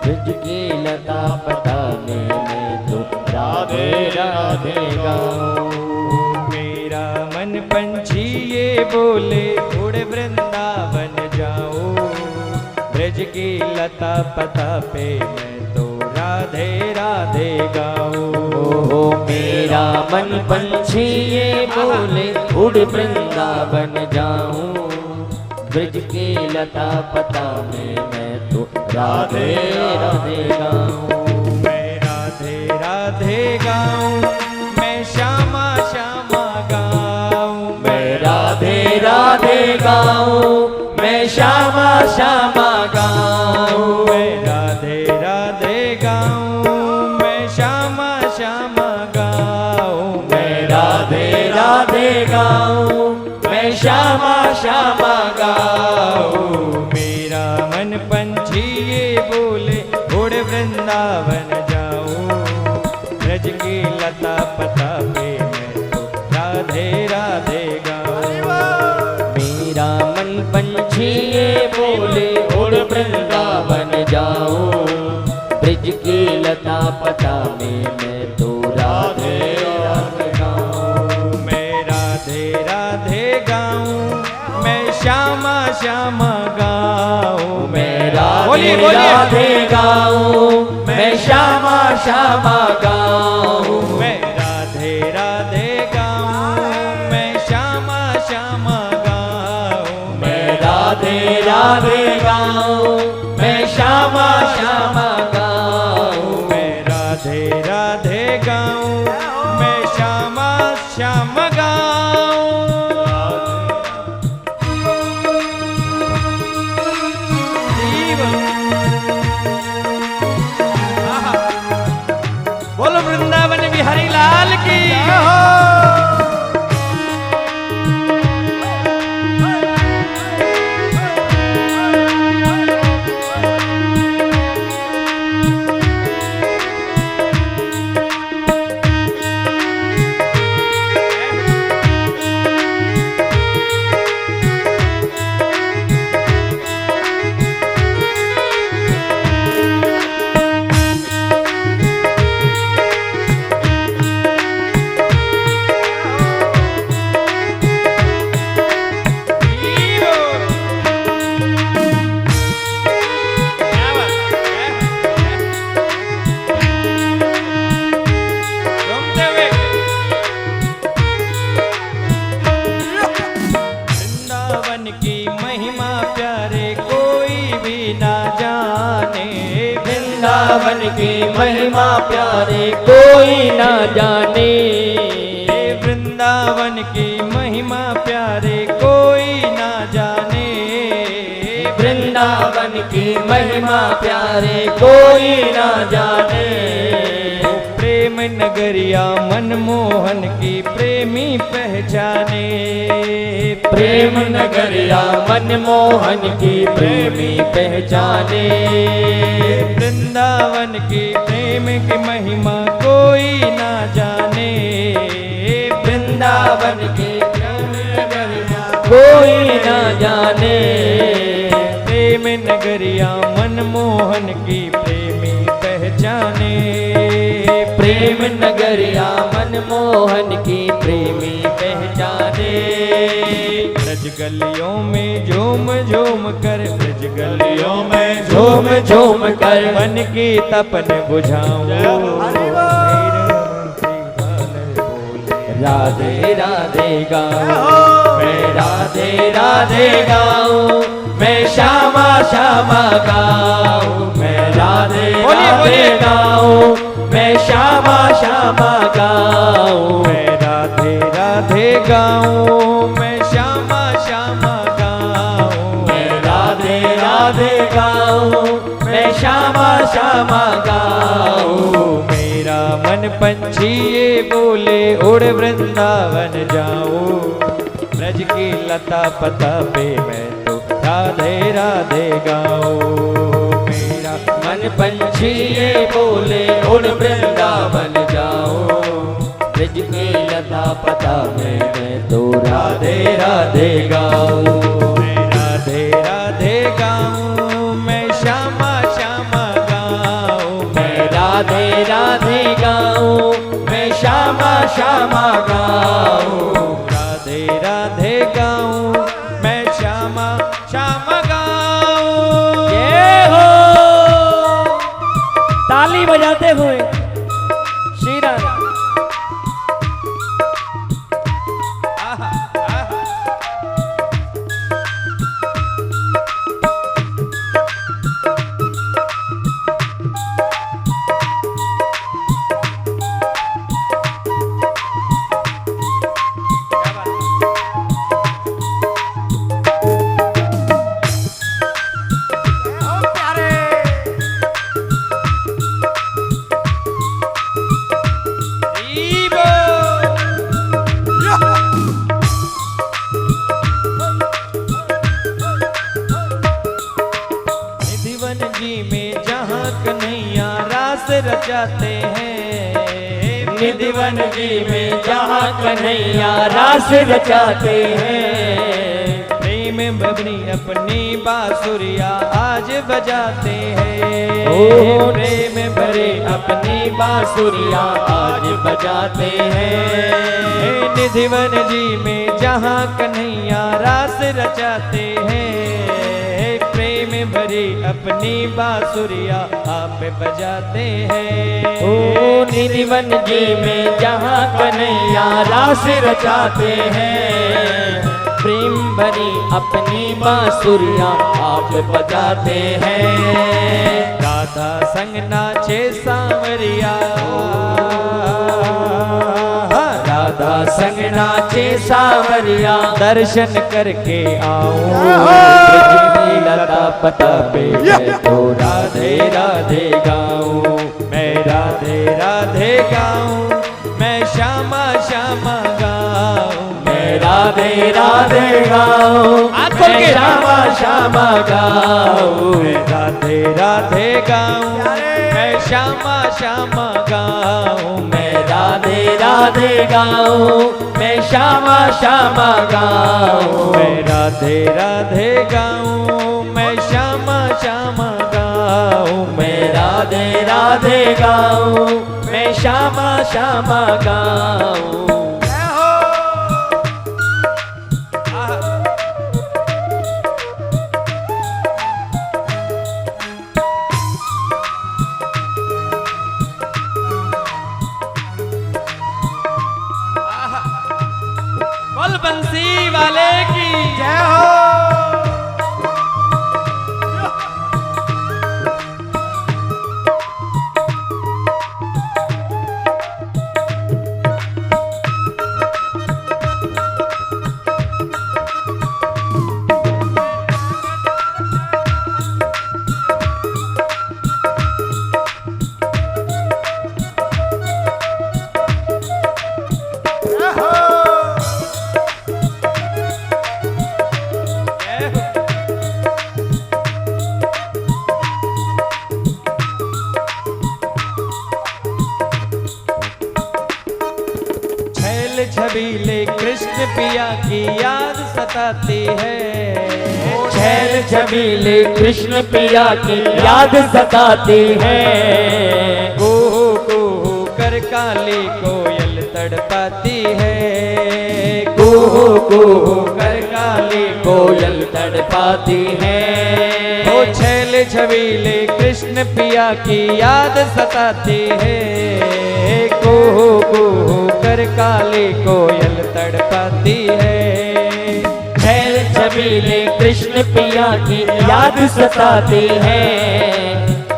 ब्रज की लता पता में मैं तो राधे राधे गाऊं। मेरा मन पंछी ये बोले उड़ वृंदावन जाऊं, ब्रज की लता पता पे मैं तो राधे राधे गाऊं। मेरा मन पंछी ये बोले उड़ वृंदावन जाऊं, ब्रज की लता पता में मैं तो राधे राधे गाऊं। मैं राधे राधे गाऊं, मैं श्यामा श्यामा गाऊं। मैं राधे राधे गाऊं, मैं श्यामा श्यामा गाऊं। मैं राधे राधे गाऊं, मैं श्यामा श्यामा गाऊं। मैं राधे राधे गाऊं, मैं श्यामा श्यामा गाऊं। मेरा मन पंछी ये बोले उड़ वृंदावन जाऊं, ब्रज की लता पता पे मैं तो राधे राधे गाऊं। मेरा मन पंछी ये बोले उड़ वृंदावन लता पता में मैं तो राधे राधे गाऊं। मैं राधे राधे गाऊं, मैं श्यामा श्यामा गाऊं। मैं राधे बोलिए, बोलिए। राधे गाऊं, मैं श्यामा श्यामा गाऊं। मैं राधे राधे गाऊं, मैं श्यामा श्यामा गाऊं। मैं राधे राधे गाऊं, मैं श्यामा श्यामा गाऊं। मैं राधे राधे गाऊं, मैं श्यामा श्यामा गाऊं। बोलो वृंदावन बिहारी लाल की। वृंदावन की महिमा प्यारे कोई भी ना जाने। वृंदावन की महिमा प्यारे कोई ना जाने। वृंदावन की महिमा प्यारे कोई ना जाने। वृंदावन की महिमा प्यारे कोई ना जाने। प्रेम नगरिया मनमोहन की प्रेमी पहचाने। प्रेम नगरिया मनमोहन की प्रेमी पहचाने। वृंदावन की प्रेम की महिमा कोई ना जाने। वृंदावन की प्रेम नगरिया कोई ना जाने। प्रेम नगरिया मनमोहन की प्रेमी पहचाने। प्रेम नगरिया मनमोहन की प्रेमी पहचाने। ब्रज गलियों में झूम झूम कर, ब्रज गलियों में झूम झूम कर मन की तपन बुझाऊं। राधे राधे गाऊं, मैं राधे राधे गाऊं। मैं श्यामा श्यामा गाऊं, मैं राधे राधे गाऊं। मैं श्यामा श्यामा गाऊं। मैं राधे राधे गाऊं, मैं श्यामा श्यामा गाऊं। मैं राधे राधे गाऊं, मैं श्यामा श्यामा गाऊं। मेरा मन पंछी ये बोले उड़ वृंदावन जाऊं। ब्रज की लता पता पे मैं तो राधे राधे गाऊं। मेरा मन पंछी ये बोले उड़ वृंदावन जाऊं। ब्रज की लता पता में मैं तो राधे राधे गाऊं। मैं राधे राधे गाऊं, मैं श्यामा श्यामा गाऊं। मैं राधे राधे गाऊं, मैं श्यामा श्यामा गाऊं। राधे राधे गाऊं, मैं श्यामा श्यामा गाऊं। ये हो ताली बजाते हुए श्री राधा। आहा, आहा। क्या बात है? जीवो। निधिवन जी में जहाँ कन्हैया रास रचाते हैं। निधिवन जी में जहाँ कन्हैया रास रचाते हैं। प्रेम भरी अपनी बांसुरिया आज बजाते हैं। ओ प्रेम भरे अपनी बांसुरिया आज बजाते हैं। निधिवन जी में जहाँ कन्हैया रास रचाते हैं। प्रेम भरी अपनी बांसुरिया आप बजाते हैं। ओ निधिवन जी में जहाँ कन्हैया रास रचाते हैं। प्रेम भरी अपनी बांसुरिया आप बजाते हैं। राधा संग नाचे सांवरिया, राधा संग नाचे सांवरिया दर्शन करके आऊं। लता पता पे मैं तो राधे राधे गाऊं। मैं राधे राधे गाऊं, मैं श्यामा श्यामा गाऊं। मैं राधे राधे गाऊं, मैं श्यामा श्यामा गाऊं। मैं राधे राधे गाऊं, मैं श्यामा श्यामा गाऊं। मैं राधे राधे गाऊं, मैं श्यामा श्यामा गाऊं। मैं राधे राधे गाऊं, मैं श्यामा श्यामा गाऊं। मैं राधे राधे गाऊं, मैं श्यामा श्यामा गाऊं। बोल बंसी वाले की जय हो। छबीले कृष्ण पिया की याद सताती है। छैल छबीले कृष्ण पिया की याद सताती है। कुहू कुहू कर काली कोयल तड़पाती है। कुहू कुहू कर काली कोयल तड़पाती है। ओ छैल छबीले कृष्ण पिया की याद सताती है। कुहू कुहू कर काली कोयल तड़पाती है। छैल छबीले कृष्ण पिया की याद सताती है।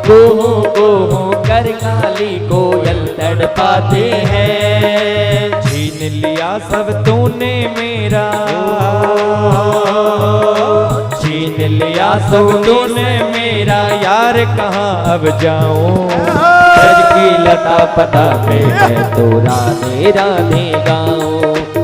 कुहू कुहू कर काली कोयल तड़पाती है। छीन लिया सब तूने मेरा, छीन लिया सब तूने मेरा यार कहाँ अब जाऊं। ब्रज की लता पता पे मैं तो राधे राधे गाऊं।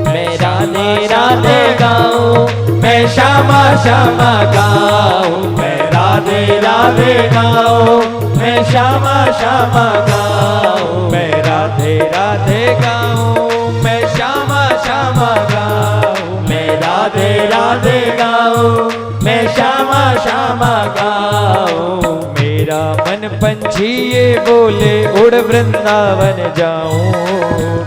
मैं राधे राधे गाऊं, मैं श्यामा श्यामा गाऊं। मैं राधे राधे गाऊं, मैं श्यामा श्यामा गाऊं। मैं राधे राधे गाऊं, मैं श्यामा श्यामा गाऊं। मैं राधे राधे गाऊं, मैं श्यामा श्यामा गाऊं। मेरा मन पंछी ये बोले उड़ वृंदावन जाऊं।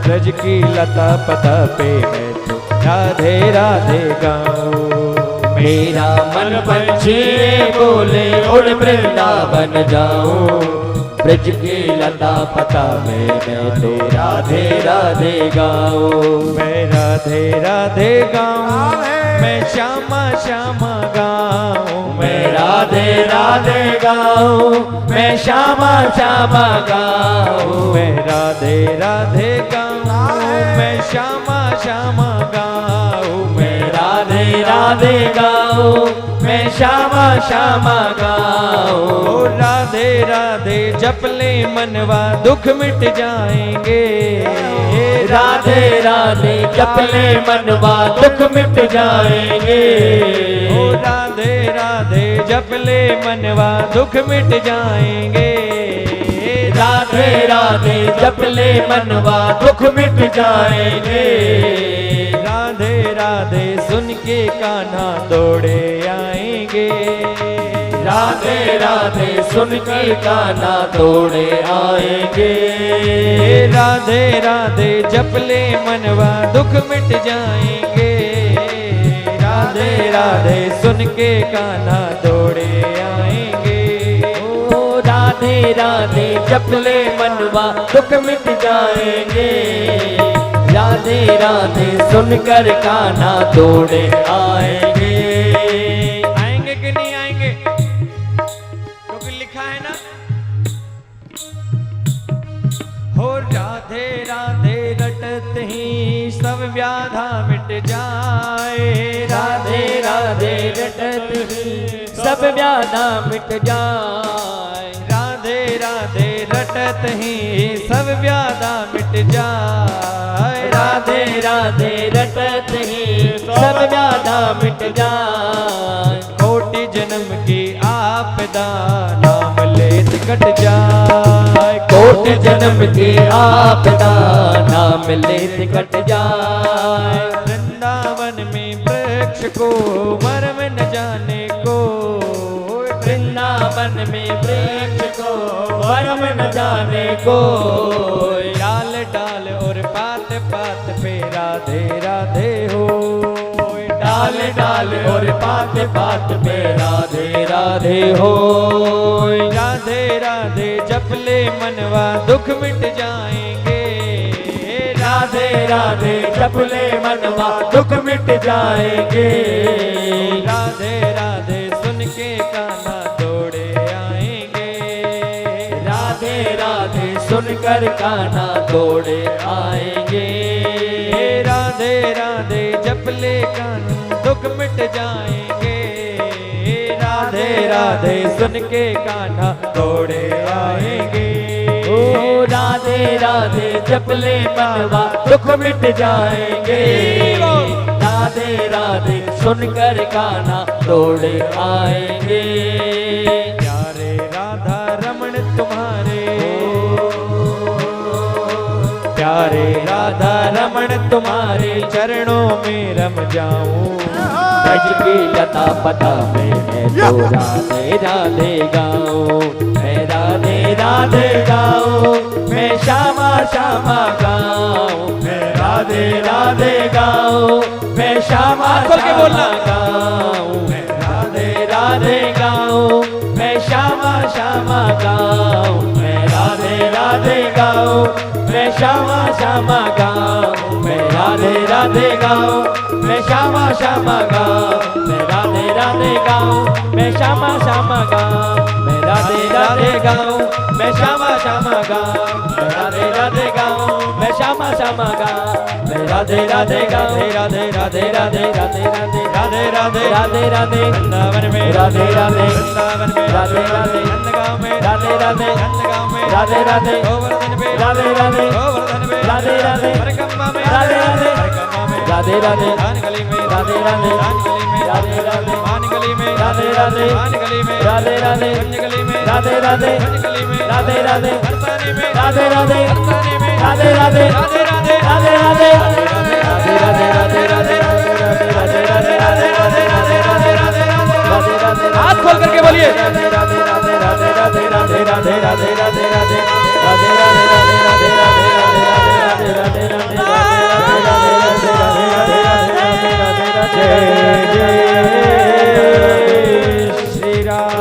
ब्रज की लता पता पे मैं तो राधे राधे गाऊं। मेरा मन पंछी बोले उड़ वृंदावन जाऊं। ब्रज की लता पता में मैं तो राधे राधे गाऊं। मैं राधे राधे गाऊं, मैं श्यामा श्यामा गाऊं। मैं राधे राधे गाऊं, मैं श्यामा श्यामा गाऊं। मैं राधे राधे गाऊं, मैं श्यामा श्यामा गाऊं। मैं राधे राधे गाऊं, मैं श्यामा श्यामा गाऊं। ओ राधे राधे जपले मनवा दुख मिट जाएंगे। राधे राधे जपले मनवा दुख मिट जाएंगे। ओ राधे राधे जपले मनवा दुख मिट जाएंगे। राधे राधे जपले मनवा दुख मिट जाएंगे। राधे राधे राधे सुन के कान्हा दौड़े आएंगे। राधे राधे सुन के कान्हा दौड़े आएंगे। राधे राधे जप ले मनवा दुख मिट जाएंगे। राधे राधे सुन के कान्हा दौड़े आएंगे। ओ राधे राधे जप ले मनवा दुख मिट जाएंगे। राधे राधे सुनकर कान्हा दौड़े आएंगे। आएंगे कि नहीं आएंगे? क्योंकि लिखा है ना, हो राधे राधे रटत ही सब व्याधा मिट जाए। राधे राधे रटत ही सब व्याधा मिट जाए। राधे राधे रटत ही सब व्याधा मिट जाए। राधे राधे रटत ही सब व्याधा मिट जाए। कोटि जन्म की आपदा नाम लेत कट जाए। कोटि जन्म की आपदा नाम लेत कट जाए। वृंदावन में वृक्ष को मर्म न जाने को। वृंदावन में वृक्ष को मर्म न जाने को। डाल डाल और पात पात पे राधे राधे हो। डाल डाल और पात पात पे राधे राधे हो। राधे राधे जप ले मनवा दुख मिट जाएंगे। राधे राधे जप ले मनवा दुख मिट जाएंगे। राधे राधे सुन के कान्हा दौड़े आएंगे। राधे राधे सुनकर कान्हा दौड़े आएंगे। राधे राधे जप ले कान्हा दुख मिट जाएंगे। राधे राधे सुन के कान्हा दौड़े आएंगे। ओ राधे राधे जप ले मनवा दुख मिट जाएंगे। राधे राधे सुनकर कान्हा दौड़े आएंगे। प्यारे राधा रमण तुम्हारे, प्यारे राधा रमण तुम्हारे चरणों में रम जाऊं। ब्रज की लता पता में मैं तो राधे राधे गाऊं। मैं राधे राधे गाऊं। मैं श्यामा श्यामा गाऊं। मैं राधे राधे गाऊं। मैं श्यामा खोल के बोलना गाऊं। मैं राधे राधे गाऊं। मैं श्यामा श्यामा गाऊं। मैं राधे राधे गाऊं। मैं श्यामा श्यामा गाऊं। मैं राधे राधे गाऊं। मैं श्यामा श्यामा गाऊं। मैं राधे राधे गाऊं। मैं श्यामा श्यामा गाऊं। मैं राधे राधे गाऊं। मैं श्यामा श्यामा गाऊं। मैं राधे राधे गाऊं। मैं श्यामा श्यामा गाऊं। मैं राधे राधे गाऊं। राधे राधे राधे राधे राधे राधे राधे राधे राधे वृंदावन में राधे राधे वृंदावन में राधे राधे नंदगांव में राधे राधे नंदगांव में राधे राधे गोवर्धन में राधे राधे गोवर्धन में राधे राधे हरकंबा में राधे राधे हरकंबा में राधे राधे धानगली में राधे राधे धानगली में राधे राधे भानगली में राधे राधे भानगली में राधे राधे पंचगली में राधे राधे पंचगली में राधे राधे हरसानी में राधे राधे हरसानी में राधे राधे राधे राधे राधे राधे राधे राधे राधे राधे राधे राधे राधे राधे राधे राधे राधे राधे राधे हाथ खोल करके बोलिए राधे राधे राधे राधे राधे राधे राधे राधे राधे राधे राधे राधे राधे राधे राधे राधे राधे राधे जय जय श्री राम।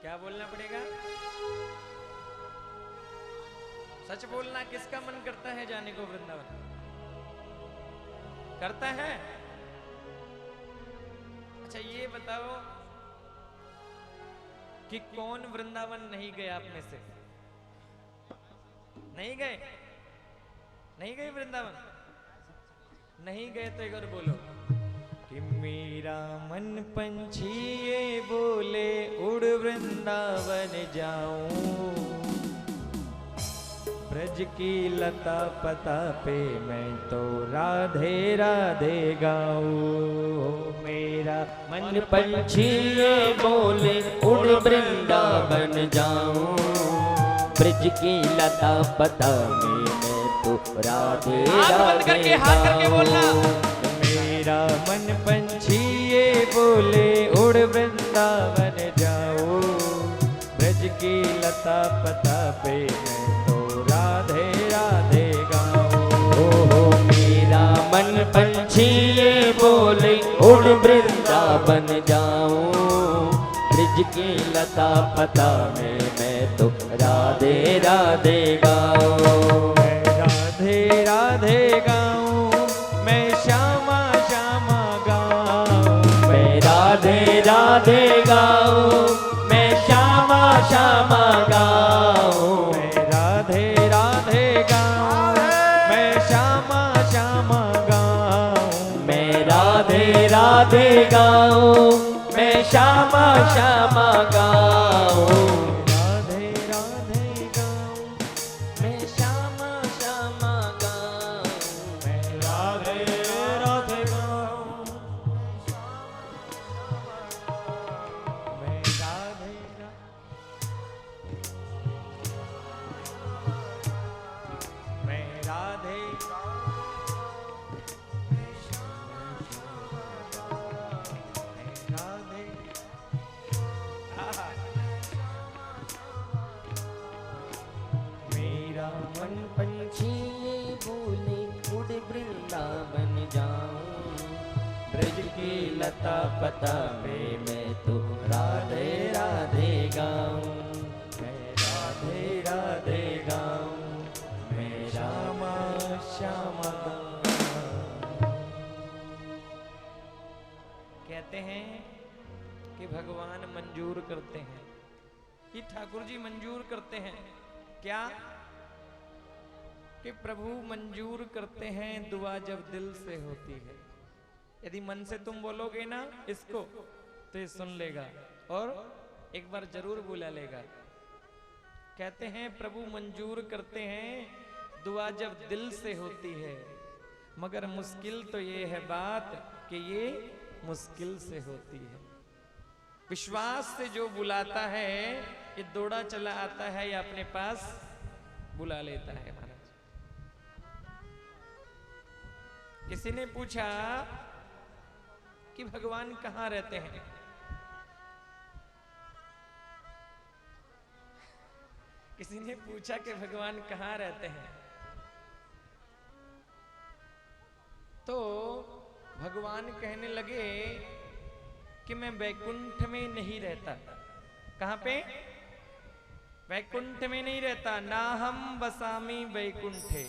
क्या बोलना पड़ेगा? सच बोलना। किसका मन करता है जाने को वृंदावन? करता है? अच्छा ये बताओ कि कौन वृंदावन नहीं गए आप में से? नहीं गए? नहीं गए वृंदावन? नहीं गए तो एक और बोलो कि मेरा मन पंछी ये बोले उड़ वृंदावन जाऊं। ब्रज की लता पता पे मैं तो राधे राधे गाऊं। मेरा मन पंछी ये बोले उड़ वृंदावन जाऊं, ब्रज की लता पता में मैं तो राधे राधे गाऊं। मेरा मन पंछी ये बोले उड़ वृंदावन जाओ, ब्रज की लता पता पे मैं तो राधे राधे गाऊं। ओ मेरा मन पंछी ये बोले उड़ वृंदावन जाऊं, ब्रज की लता पता में मैं तो राधे राधे गाऊं। मैं राधे राधे गाऊं, मैं श्यामा श्यामा गाऊं। मैं राधे राधे गाऊं, मैं श्यामा श्यामा गाऊं। मैं राधे राधे गाऊं, मैं श्यामा श्यामा गाऊं। मैं राधे राधे गाऊं, मैं श्यामा श्यामा गाऊं। राधे राधे गाऊं, मैं श्यामा श्यामा गाऊं। मैं राधे राधे गाऊं, मैं राधे मैं राधे राधे आहा। मेरा मन पंछी ये बोले उड़ वृंदावन जाऊं, ब्रज की लता पता में मैं तो राधे राधे गाऊं। मैं राधे राधे गाऊं, मैं श्यामा श्यामा कहते हैं कि भगवान मंजूर करते हैं, कि ठाकुर जी मंजूर करते हैं। क्या कि प्रभु मंजूर करते हैं दुआ जब दिल से होती है। यदि मन से तुम बोलोगे ना इसको तो ये सुन लेगा और एक बार जरूर बुला लेगा। कहते हैं प्रभु मंजूर करते हैं दुआ जब दिल से होती है, मगर मुश्किल तो ये है बात कि ये मुश्किल से होती है। विश्वास से जो बुलाता है ये दौड़ा चला आता है या अपने पास बुला लेता है। महाराज किसी ने पूछा कि भगवान कहाँ रहते हैं, किसी ने पूछा कि भगवान कहाँ रहते हैं, तो भगवान कहने लगे कि मैं वैकुंठ में नहीं रहता। कहां पे? वैकुंठ में नहीं रहता। ना हम बसामी वैकुंठे।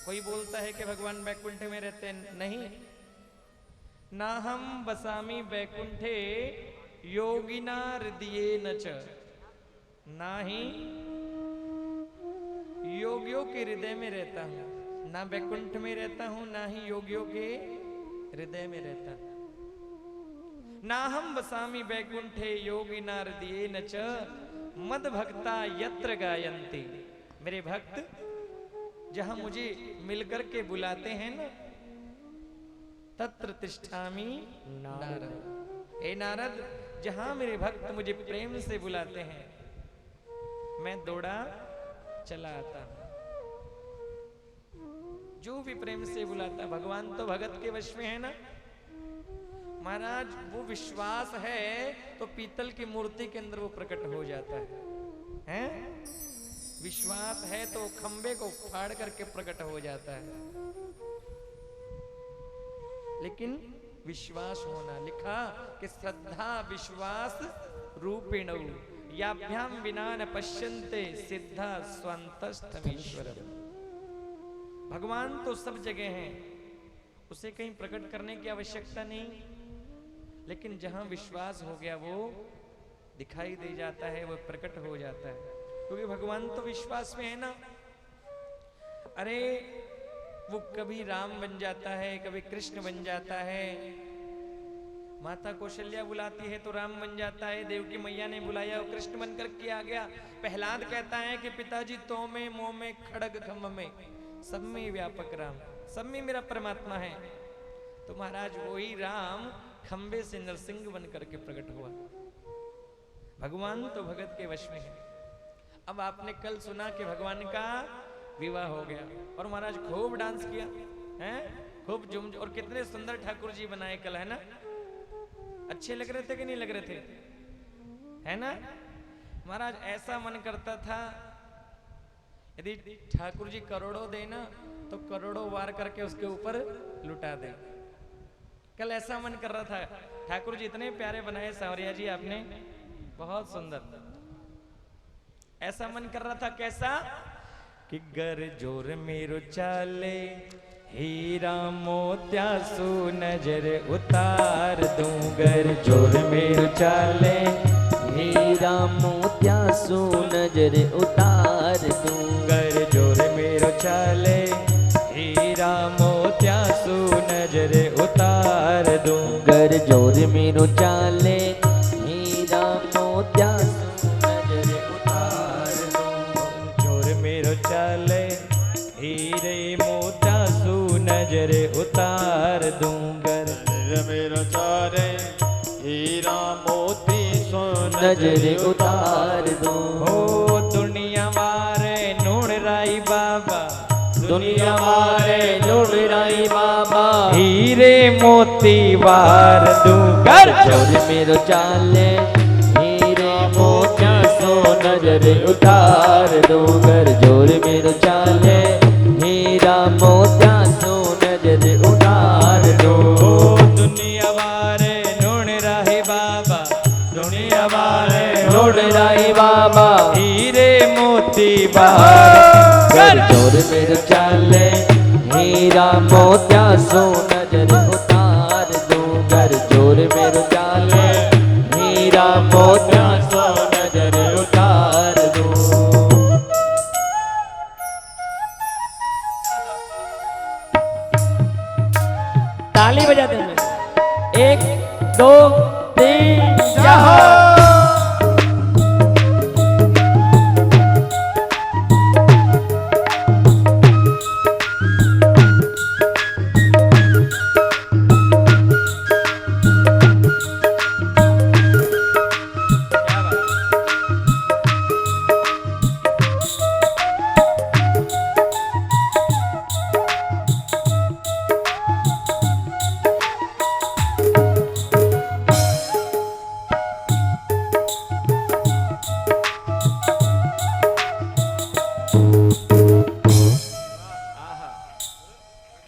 कोई बोलता है कि भगवान वैकुंठ में रहते हैं, नहीं। ना हम बसामी वैकुंठे योगिना हृदये न च। ना ही योगियों के हृदय में रहता हूं, ना वैकुंठ में रहता हूं, ना ही योगियों के हृदय में रहता हूं। ना हम बसामी वैकुंठे योगिना हृदये न च मद भक्ता यत्र गायन्ति। मेरे भक्त जहां मुझे मिलकर के बुलाते हैं ना, तत्र तिष्ठामि नारद। ए नारद, जहां मेरे भक्त मुझे प्रेम से बुलाते हैं मैं दौड़ा चला आता हूं। जो भी प्रेम से बुलाता है, भगवान तो भगत के वश में है ना। महाराज वो विश्वास है तो पीतल की मूर्ति के अंदर वो प्रकट हो जाता है, हैं? विश्वास है तो खंबे को फाड़ करके प्रकट हो जाता है। लेकिन विश्वास होना, लिखा कि श्रद्धा विश्वास रूपिण याभ्याम विना न पश्यन्ते सिद्धा स्वान्तस्थमीश्वरम्। भगवान तो सब जगह हैं, उसे कहीं प्रकट करने की आवश्यकता नहीं, लेकिन जहां विश्वास हो गया वो दिखाई दे जाता है, वो प्रकट हो जाता है, क्योंकि भगवान तो विश्वास में है ना। अरे वो कभी राम बन जाता है, कभी कृष्ण बन जाता है, माता कौशल्या बुलाती है तो राम बन जाता है, देवकी मैया ने बुलाया वो कृष्ण बनकर के आ गया। प्रहलाद कहता है कि पिताजी तो में मोह में खड़ग खम्भ में सब में व्यापक राम, सब में मेरा परमात्मा है। तो महाराज वही राम खंबे से नरसिंह बनकर के प्रकट हुआ। भगवान तो भगत के वश में है। अब आपने कल सुना कि भगवान का विवाह हो गया और महाराज खूब डांस किया है, खूब झूम, और कितने सुंदर ठाकुर जी बनाए कल, है ना? अच्छे लग रहे थे कि नहीं लग रहे थे, है ना? महाराज ऐसा मन करता था यदि ठाकुर जी करोड़ों देना तो करोड़ों वार करके उसके ऊपर लुटा दे। कल ऐसा मन कर रहा था। ठाकुर जी इतने प्यारे बनाए सांवरिया जी आपने, बहुत सुंदर। ऐसा मन कर रहा था कैसा कि गर जोर मेरो चाले हीरा मोत्या सु नजर उतार दूं, गर जोर मेरो चाले हीरा मोत्या सु नजर उतार दूं, गर जोर मेरो चाले हीरा मोत्या सु नजर उतार दूं, गर जोर मेरो चाले हीरा मोत्या सु नजर उतार दूं, जोर मेरो चाले हीरे मोत्या सु नजर उतार दूं, गर मेरो चारे हीरा मोती सोना नजर उतार दूं। हो दुनिया मारे नूण राई बाबा, दुनिया मारे लुड़राई बाबा, हीरे मोती वार दूं, गर जोर मेरो चाले हीरे मोत्या सो नजर उतार दूं, गर जोर मेरो चाले हीरा मोत्या सो नजर उतार दूं। दुनिया वारे नूण राही बाबा, दुनिया वारे लुड़राई बाबा, हीरे मोती वार, गर जोर मेरो चाले हीरा मोत्या सो नजर उतार दूं, गर जोर मेरो चाले हीरा मोत्या सो नजर उतार दूं। ताली बजाते हैं। 1 2 3 जाओ।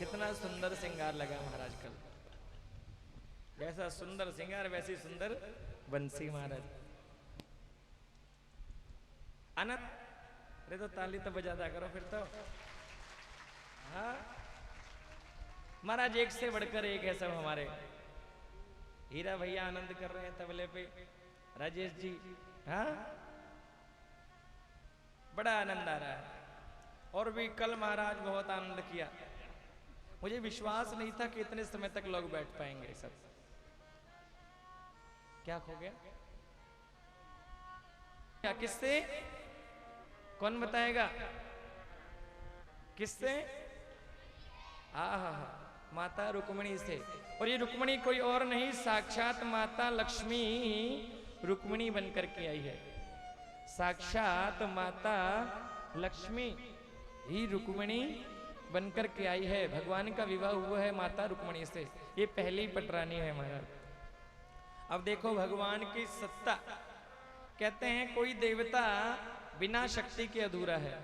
कितना सुंदर श्रृंगार लगा महाराज कल। जैसा सुंदर श्रृंगार वैसी सुंदर बंसी महाराज। अनंत, अरे तो ताली तो बजा दिया करो फिर तो। हाँ महाराज, एक से बढ़कर एक है सब हमारे। हीरा भैया आनंद कर रहे हैं तबले पे, राजेश जी, हाँ बड़ा आनंद आ रहा है। और भी कल महाराज बहुत आनंद किया। मुझे विश्वास नहीं था कि इतने समय तक लोग बैठ पाएंगे सब। क्या खो गया? क्या किससे? कौन बताएगा? किससे? माता रुक्मिणी से। और ये रुक्मिणी कोई और नहीं, साक्षात माता लक्ष्मी रुक्मिणी बनकर के आई है। साक्षात माता लक्ष्मी ही रुक्मिणी बनकर के आई है। भगवान का विवाह हुआ है माता रुक्मिणी से। ये पहली पटरानी है महाराज। अब देखो भगवान की सत्ता। कहते हैं कोई देवता बिना शक्ति के अधूरा है,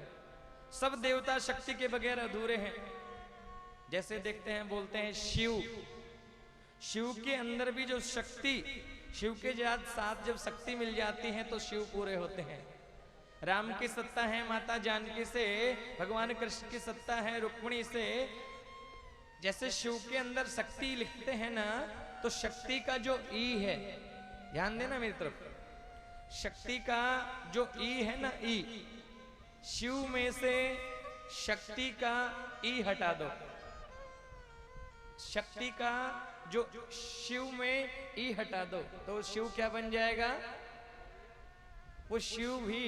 सब देवता शक्ति के बगैर अधूरे हैं। जैसे देखते हैं, बोलते हैं शिव, शिव के अंदर भी जो शक्ति, शिव के साथ जब शक्ति मिल जाती है तो शिव पूरे होते हैं। राम की सत्ता है माता जानकी से, भगवान कृष्ण की सत्ता है रुक्मिणी से। जैसे शिव के अंदर शक्ति लिखते हैं ना, तो शक्ति का जो ई है, ध्यान देना मेरी तरफ, शक्ति का जो ई है ना, ई, शिव में से शक्ति का ई हटा दो, शक्ति का जो शिव में ई हटा दो तो शिव क्या बन जाएगा? वो शिव भी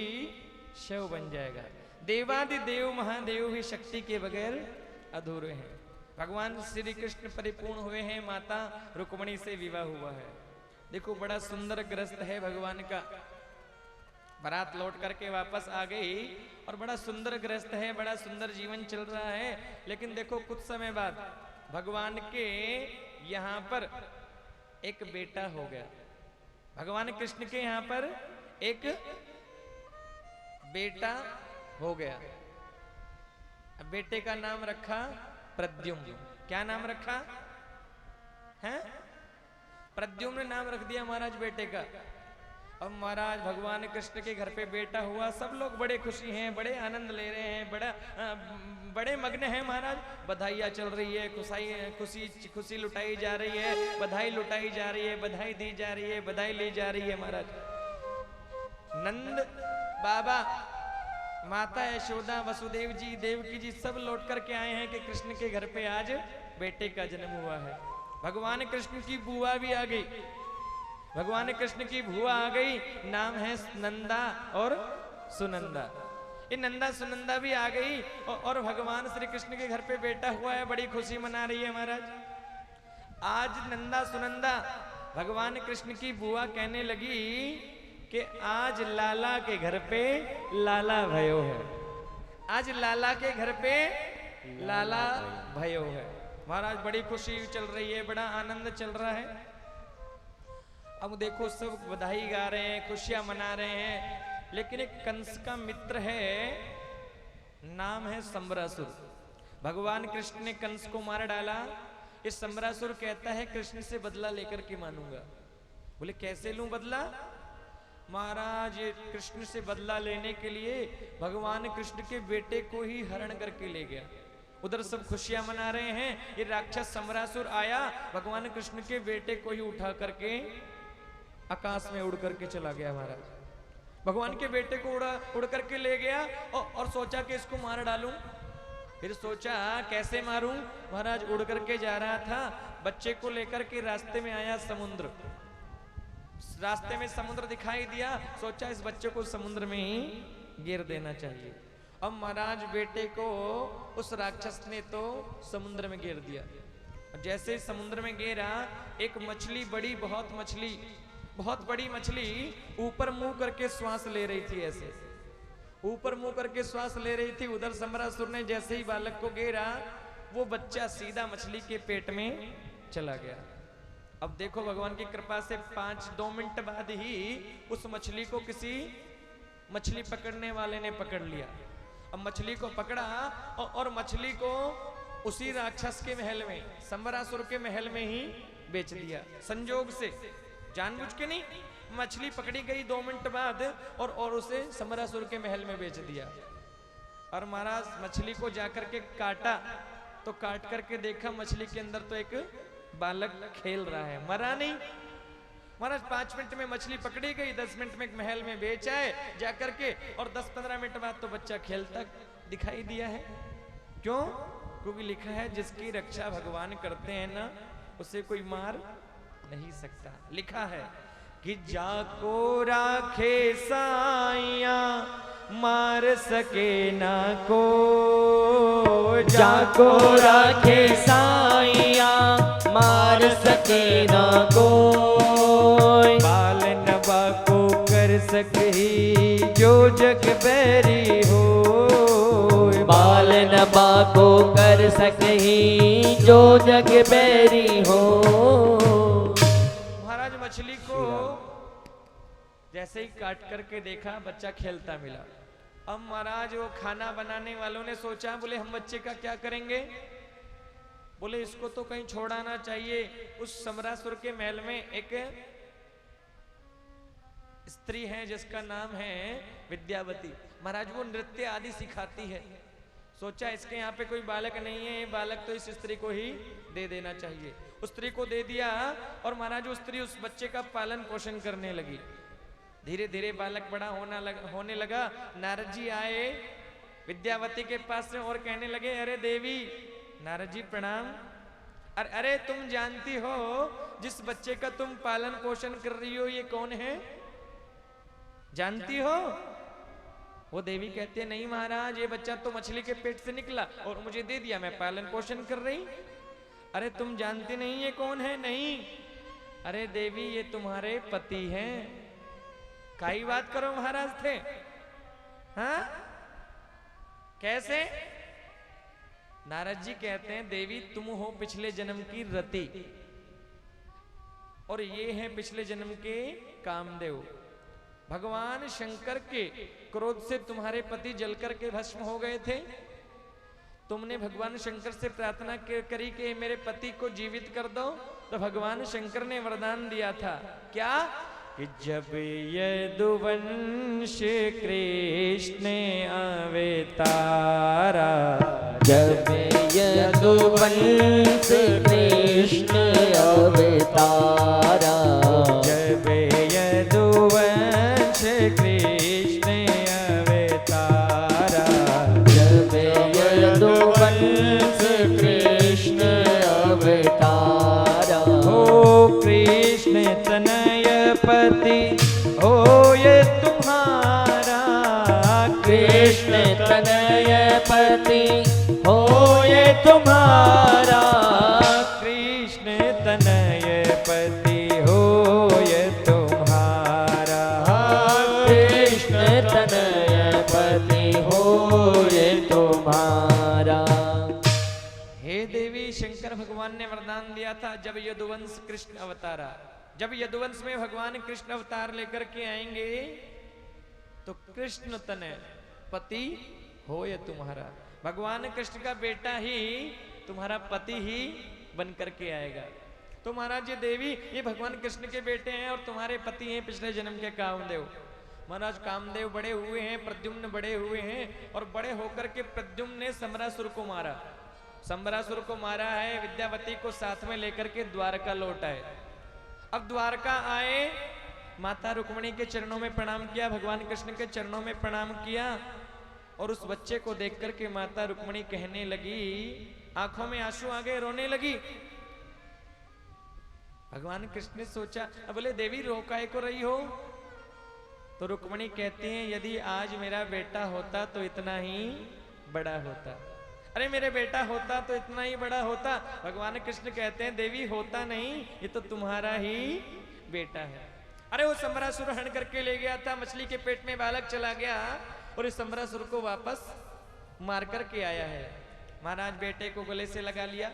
शिव बन जाएगा। देवादि देव महादेव भी शक्ति के बगैर अधूरे हैं। भगवान श्री कृष्ण परिपूर्ण हुए हैं, माता रुक्मणी से विवाह हुआ है। देखो बड़ा सुंदर ग्रस्त है भगवान का। बारात लौट करके वापस आ गई और बड़ा सुंदर ग्रस्त है, बड़ा सुंदर जीवन चल रहा है। लेकिन देखो कुछ समय बाद भगवान के यहाँ पर एक बेटा हो गया। भगवान कृष्ण के यहाँ पर एक बेटा हो गया। अब बेटे का नाम रखा प्रद्युम्न। क्या नाम रखा है? प्रद्युम्न नाम रख दिया महाराज बेटे का। अब महाराज भगवान कृष्ण के घर पे बेटा हुआ, सब लोग बड़े खुशी हैं, बड़े आनंद ले रहे हैं, बड़े मग्न हैं महाराज। बधाइयाँ चल रही है, खुशी लुटाई जा रही है, बधाई लुटाई जा रही है, बधाई दी जा रही है, बधाई ली जा रही है महाराज। नंद बाबा, माता यशोदा, वसुदेव जी, देवकी जी सब लौट करके आए हैं कि कृष्ण के घर पे आज बेटे का जन्म हुआ है। भगवान कृष्ण की बुआ भी आ गई। भगवान कृष्ण की बुआ आ गई, नाम है नंदा और सुनंदा। ये नंदा सुनंदा भी आ गई और भगवान श्री कृष्ण के घर पे बेटा हुआ है, बड़ी खुशी मना रही है महाराज। आज नंदा सुनंदा भगवान कृष्ण की बुआ कहने लगी कि आज लाला के घर पे लाला भयो है। आज लाला के घर पे लाला भयो है। महाराज बड़ी खुशी चल रही है, बड़ा आनंद चल रहा है। अब देखो सब बधाई गा रहे हैं, खुशियां मना रहे हैं। लेकिन एक कंस का मित्र है, नाम है सम्रासुर। भगवान कृष्ण ने कंस को मार डाला। ये सम्रासुर कहता है कृष्ण से बदला लेकर के मानूंगा। बोले कैसे लूं बदला? महाराज ये कृष्ण से बदला लेने के लिए भगवान कृष्ण के बेटे को ही हरण करके ले गया। उधर सब खुशियां मना रहे हैं, ये राक्षस सम्रासुर आया, भगवान कृष्ण के बेटे को ही उठा करके आकाश में उड़ करके चला गया महाराज। भगवान के बेटे को उड़ करके ले गया और सोचा कि इसको मार डालूं। फिर सोचा कैसे मारूं? महाराज उड़ करके जा रहा था, बच्चे को लेकर के रास्ते में आया समुद्र। रास्ते में समुद्र दिखाई दिया, सोचा इस बच्चे को समुद्र में ही गिर देना चाहिए। अब महाराज बेटे को उस राक्षस ने तो समुद्र में गिर दिया। जैसे ही समुद्र में गिरा, एक मछली, बहुत बड़ी मछली ऊपर मुंह करके श्वास ले रही थी। ऐसे ऊपर मुंह करके श्वास ले रही थी। उधर सम्रासुर ने जैसे ही बालक को गिरा, वो बच्चा सीधा मछली के पेट में चला गया। अब देखो भगवान की कृपा से 5-2 मिनट बाद ही उस मछली को किसी मछली पकड़ने वाले ने पकड़ लिया। अब मछली को पकड़ा और मछली को उसी राक्षस के महल में, सम्रासुर के महल में ही बेच दिया। संजोग से, जानबूझ के नहीं, मछली पकड़ी गई 2 मिनट बाद और उसे सम्रासुर के महल में बेच दिया। और महाराज मछली को जाकर के काटा तो काट करके देखा मछली के अंदर तो एक बालक खेल रहा है, मरा नहीं। महाराज 5 मिनट में मछली पकड़ी गई, 10 मिनट में महल में बेच आए जाकर के, और 10-15 मिनट बाद तो बच्चा खेलता दिखाई दिया है। क्यों? क्योंकि लिखा है जिसकी रक्षा भगवान करते हैं ना, उसे कोई मार नहीं सकता। लिखा है कि जाको राखे साइया मार सके ना को, जाको राखे साइया मार सके ना कोई, बाल नवा को कर सके जो जग बैरी हो, बाल नबा को कर सके जो जग बैरी हो। महाराज मछली को जैसे ही काट करके देखा, बच्चा खेलता मिला। अब महाराज वो खाना बनाने वालों ने सोचा, बोले हम बच्चे का क्या करेंगे? बोले इसको तो कहीं छोड़ाना चाहिए। उस सम्रासुर के महल में एक स्त्री है जिसका नाम है विद्यावती। महाराज वो नृत्य आदि सिखाती है। सोचा इसके यहाँ पे कोई बालक नहीं है, ये बालक तो इस स्त्री को ही दे देना चाहिए। उस स्त्री को दे दिया और महाराज वो स्त्री उस बच्चे का पालन पोषण करने लगी। धीरे धीरे बालक बड़ा होने लगा। नारद जी आए विद्यावती के पास से और कहने लगे, अरे देवी, नारद जी प्रणाम, अरे तुम जानती हो जिस बच्चे का तुम पालन पोषण कर रही हो ये कौन है? जानती हो? वो देवी कहती है नहीं महाराज, ये बच्चा तो मछली के पेट से निकला और मुझे दे दिया, मैं पालन पोषण कर रही। अरे तुम जानती नहीं ये कौन है? नहीं। अरे देवी ये तुम्हारे पति हैं। काई बात करो महाराज थे? हाँ कैसे? नारद जी कहते हैं देवी तुम हो पिछले जन्म की रति और ये है पिछले जन्म के कामदेव। भगवान शंकर के क्रोध से तुम्हारे पति जलकर के भस्म हो गए थे। तुमने भगवान शंकर से प्रार्थना करी कि मेरे पति को जीवित कर दो, तो भगवान शंकर ने वरदान दिया था क्या कि जब यदुवंश कृष्ण अवतारा, जब यदुवंश कृष्ण अवतारा, जब यदुवंश कृष्ण अवतारा, जब यदुवंश कृष्ण अवतारा, हो कृष्ण तनय पति हो ये तुम्हारा, कृष्ण तनय पति हो ये तुम्हारा, कृष्ण तनय पति हो ये तुम्हारा, कृष्ण तनय पति हो ये तुम्हारा। हे देवी शंकर भगवान ने वरदान दिया था जब यदुवंश कृष्ण अवतारा, जब यदुवंश में भगवान कृष्ण अवतार लेकर के आएंगे तो कृष्ण तनय पति हो ये तुम्हारा, भगवान कृष्ण का बेटा ही तुम्हारा पति ही बन करके आएगा। तो महाराज ये देवी ये भगवान कृष्ण के बेटे हैं और तुम्हारे पति हैं पिछले जन्म के कामदेव। महाराज कामदेव बड़े हुए हैं, प्रद्युम्न बड़े हुए हैं और बड़े होकर के प्रद्युम्न ने समरासुर को मारा, समरासुर को मारा है, विद्यावती को साथ में लेकर के द्वारका लौट आए। अब द्वारका आए, माता रुक्मिणी के चरणों में प्रणाम किया, भगवान कृष्ण के चरणों में प्रणाम किया और उस बच्चे को देख करके माता रुक्मिणी कहने लगी, आंखों में आंसू आ गए, रोने लगी। भगवान कृष्ण ने सोचा, अब बोले देवी रो काहे को रही हो? तो रुक्मिणी कहती हैं यदि आज मेरा बेटा होता तो इतना ही बड़ा होता, अरे मेरे बेटा होता तो इतना ही बड़ा होता। भगवान कृष्ण कहते हैं देवी होता नहीं, ये तो तुम्हारा ही बेटा है। अरे वो समरासुर हरण करके ले गया था, मछली के पेट में बालक चला गया और इस समरासुर को वापस मार करके आया है। महाराज बेटे को गले से लगा लिया,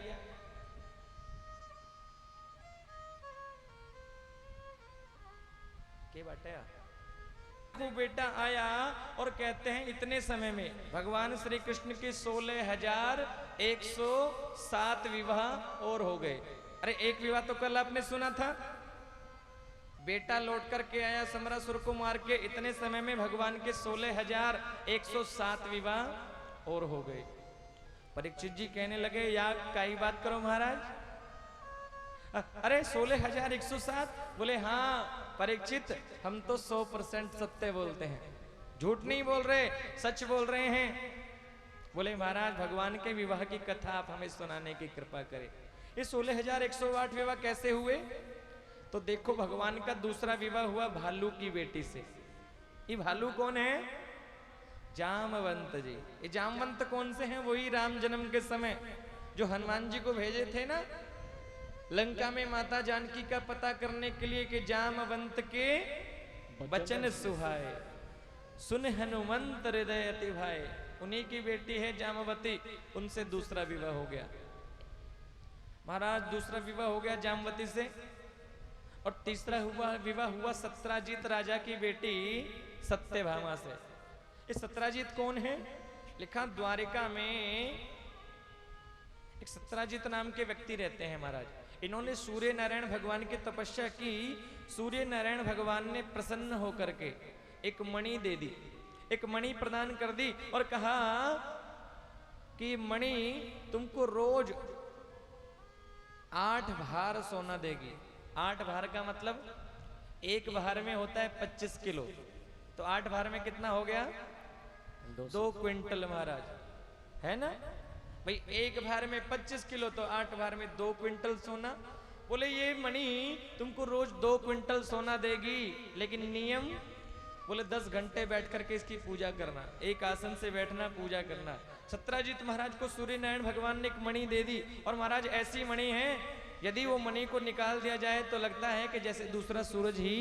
के बाटे को बेटा आया और कहते हैं इतने समय में भगवान श्री कृष्ण के 16,107 विवाह और हो गए। अरे एक विवाह तो कल आपने सुना था, बेटा लौट करके आया समरासुर को मार के, इतने समय में भगवान के 16,107 विवाह और हो गए। परीक्षित जी कहने लगे या काई बात करो महाराज, अरे 16,107? बोले हाँ परीक्षित हम तो 100% सत्य बोलते हैं, झूठ नहीं बोल रहे, सच बोल रहे हैं। बोले महाराज भगवान के विवाह की कथा आप हमें सुनाने की कृपा करें। ये 16,108 विवाह कैसे हुए? तो देखो भगवान का दूसरा विवाह हुआ भालू की बेटी से। ये भालू कौन है? जामवंत जी। ये जामवंत कौन से हैं? वही राम जन्म के समय जो हनुमान जी को भेजे थे ना लंका में माता जानकी का पता करने के लिए कि जामवंत के वचन सुहाए, सुन हनुमंत हृदय अति भाए। उन्हीं की बेटी है जामवती, उनसे दूसरा विवाह हो गया। महाराज दूसरा विवाह हो गया जामवती से। और तीसरा विवाह हुआ सत्राजित राजा की बेटी सत्यभामा से। ये सत्राजित कौन है? लिखा द्वारिका में एक सत्राजित नाम के व्यक्ति रहते हैं महाराज। इन्होंने सूर्य नारायण भगवान की तपस्या की। सूर्य नारायण भगवान ने प्रसन्न होकर के एक मणि दे दी, एक मणि प्रदान कर दी और कहा कि मणि तुमको रोज 8 भार सोना देगी। 8 भार का मतलब एक भार में होता है 25 किलो, तो 8 भार में कितना हो गया? 2 क्विंटल महाराज, है ना। भाई एक भार में 25 किलो तो 8 भार में 2 क्विंटल सोना। बोले ये मणि तुमको रोज 2 क्विंटल सोना देगी, लेकिन नियम बोले 10 घंटे बैठ करके इसकी पूजा करना, एक आसन से बैठना, पूजा करना। सत्राजित महाराज को सूर्य नारायण भगवान ने एक मणि दे दी, और महाराज ऐसी मणि है यदि वो मणि को निकाल दिया जाए तो लगता है कि जैसे दूसरा सूरज ही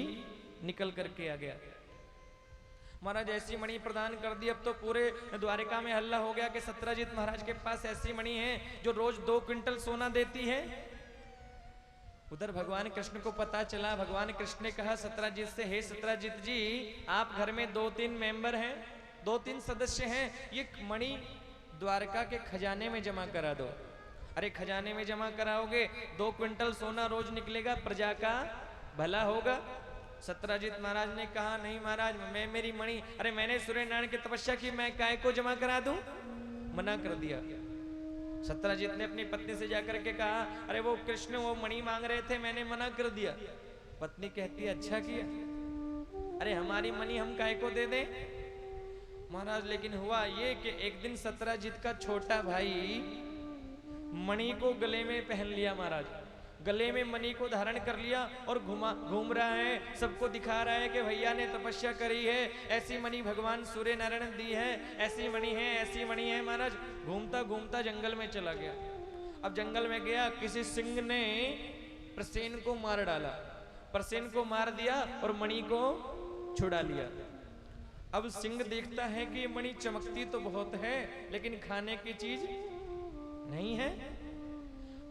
निकल करके आ गया। महाराज ऐसी मणि प्रदान कर दी। अब तो पूरे द्वारिका में हल्ला हो गया कि सत्राजित महाराज के पास ऐसी मणि है जो रोज 2 क्विंटल सोना देती है। उधर भगवान कृष्ण को पता चला। भगवान कृष्ण ने कहा सत्राजित से, हे सत्राजित जी, आप घर में 2-3 मेंबर हैं, 2-3 सदस्य हैं, ये मणि द्वारका के खजाने में जमा करा दो। अरे खजाने में जमा कराओगे 2 क्विंटल सोना रोज निकलेगा, प्रजा का भला होगा। सत्राजित महाराज ने कहा नहीं महाराज, मैं मेरी मणि, अरे मैंने सूर्य नारायण की तपस्या की, मैं काय को जमा करा दूं, मना कर दिया। सत्राजित ने अपनी पत्नी से जाकर के कहा, अरे वो कृष्ण वो मणि मांग रहे थे, मैंने मना कर दिया। पत्नी कहती है अच्छा किया, अरे हमारी मणि हम काय को दे दें। महाराज लेकिन हुआ ये कि एक दिन सत्राजित का छोटा भाई मणि को गले में पहन लिया। महाराज गले में मणि को धारण कर लिया और घूम रहा है, सबको दिखा रहा है कि भैया ने तपस्या करी है, ऐसी मणि भगवान सूर्य नारायण ने दी है, ऐसी मणि है, ऐसी मणि है। महाराज घूमता घूमता जंगल में चला गया। अब जंगल में गया, किसी सिंह ने प्रसेन को मार डाला, प्रसेन को मार दिया और मणि को छुड़ा लिया। अब सिंह देखता है कि ये मणि चमकती तो बहुत है लेकिन खाने की चीज नहीं है।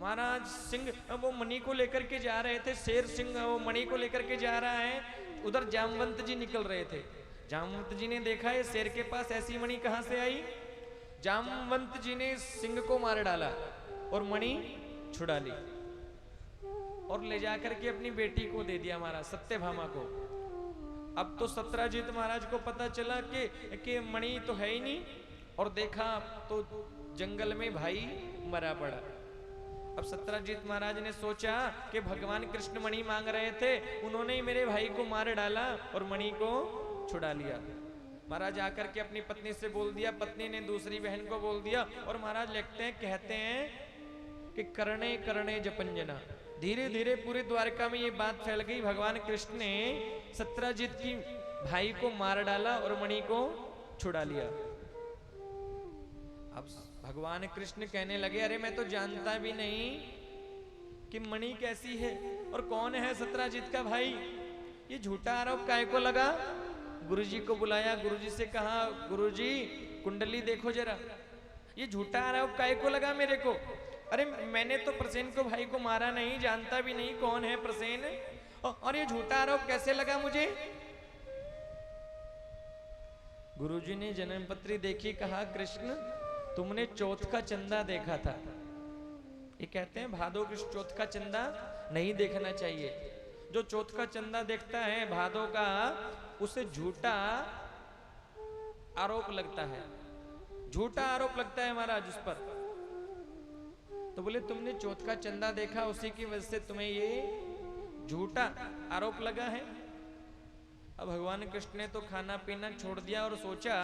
महाराज सिंह वो मणि को लेकर के जा रहे थे, शेर सिंह वो मणि को लेकर के जा रहा है, उधर जामवंत जी निकल रहे थे। जामवंत जी ने देखा है शेर के पास ऐसी मणि कहां से आई। जामवंत जी ने सिंह को मार डाला और मणि छुड़ा ली और ले जाकर के अपनी बेटी को दे दिया महाराज, सत्यभामा को। अब तो सत्राजित महाराज को पता चला कि मणि तो है ही नहीं, और देखा तो जंगल में भाई मरा पड़ा। अब सत्राजित महाराज ने सोचा कि भगवान कृष्ण मणि मांग रहे थे, उन्होंने ही मेरे भाई को मार डाला और मणि को छुड़ा लिया। महाराज आकर के अपनी पत्नी से बोल दिया, पत्नी ने दूसरी बहन को बोल दिया, और महाराज लिखते हैं, कहते हैं कि करणे करणे जपंजना। धीरे धीरे पूरे द्वारका में ये बात फैल गई, भगवान कृष्ण ने सत्राजित की भाई को मार डाला और मणि को छुड़ा लिया। अब भगवान कृष्ण कहने लगे, अरे मैं तो जानता भी नहीं कि मणि कैसी है और कौन है सत्राजित का भाई, ये झूठा आरोप काय को लगा। गुरुजी को बुलाया, गुरुजी से कहा, गुरुजी कुंडली देखो जरा, ये झूठा आरोप काय को लगा मेरे को। अरे मैंने तो प्रसेन को भाई को मारा नहीं, जानता भी नहीं कौन है प्रसेन, और ये झूठा आरोप कैसे लगा मुझे। गुरुजी ने जन्मपत्री देखी, कहा कृष्ण तुमने चौथ का चंदा देखा था। ये कहते हैं भादो के चौथ का चंदा नहीं देखना चाहिए। जो चौथ का चंदा देखता है भादो का, उसे झूठा आरोप लगता है, झूठा आरोप लगता है महाराज उस पर। तो बोले तुमने चौथ का चंदा देखा, उसी की वजह से तुम्हें ये झूठा आरोप लगा है। अब भगवान कृष्ण ने तो खाना पीना छोड़ दिया और सोचा,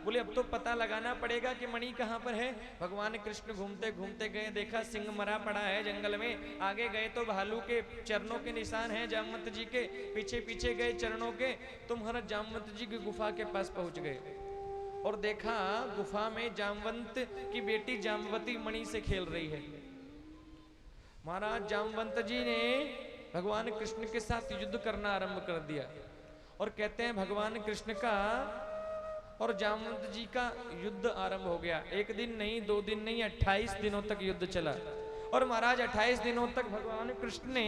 बोले अब तो पता लगाना पड़ेगा कि मणि कहाँ पर है। भगवान कृष्ण घूमते घूमते गए, देखा सिंह मरा पड़ा है जंगल में। आगे गए तो भालू के चरणों के निशान हैं जामवंत जी के, पीछे पीछे गए चरणों के, तो महाराज जामवंत जी की गुफा के पास पहुंच गए और देखा गुफा में जामवंत की बेटी जामवती मणि से खेल रही है। महाराज जामवंत जी ने भगवान कृष्ण के साथ युद्ध करना आरंभ कर दिया, और कहते हैं भगवान कृष्ण का और जामवंत जी का युद्ध आरंभ हो गया। एक दिन नहीं, 2 दिन नहीं, 28 दिनों तक युद्ध चला। और महाराज 28 दिनों तक भगवान कृष्ण ने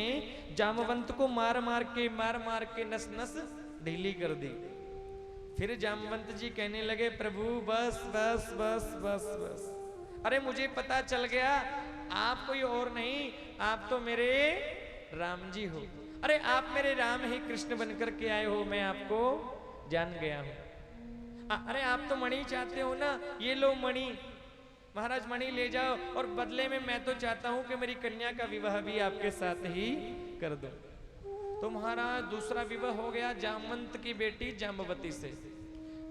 जामवंत को मार मार के नस नस ढीली कर दी। फिर जामवंत जी कहने लगे, प्रभु बस बस बस बस बस, अरे मुझे पता चल गया आप कोई और नहीं, आप तो मेरे राम जी हो। अरे आप मेरे राम ही कृष्ण बनकर के आए हो, मैं आपको जान गया हूं। अरे आप तो मणि चाहते हो ना, ये लो मणि, महाराज मणि ले जाओ, और बदले में मैं तो चाहता हूं कि मेरी कन्या का विवाह भी आपके साथ ही कर दो। तो महाराज दूसरा विवाह हो गया जामवंत की बेटी जाम्बवती से।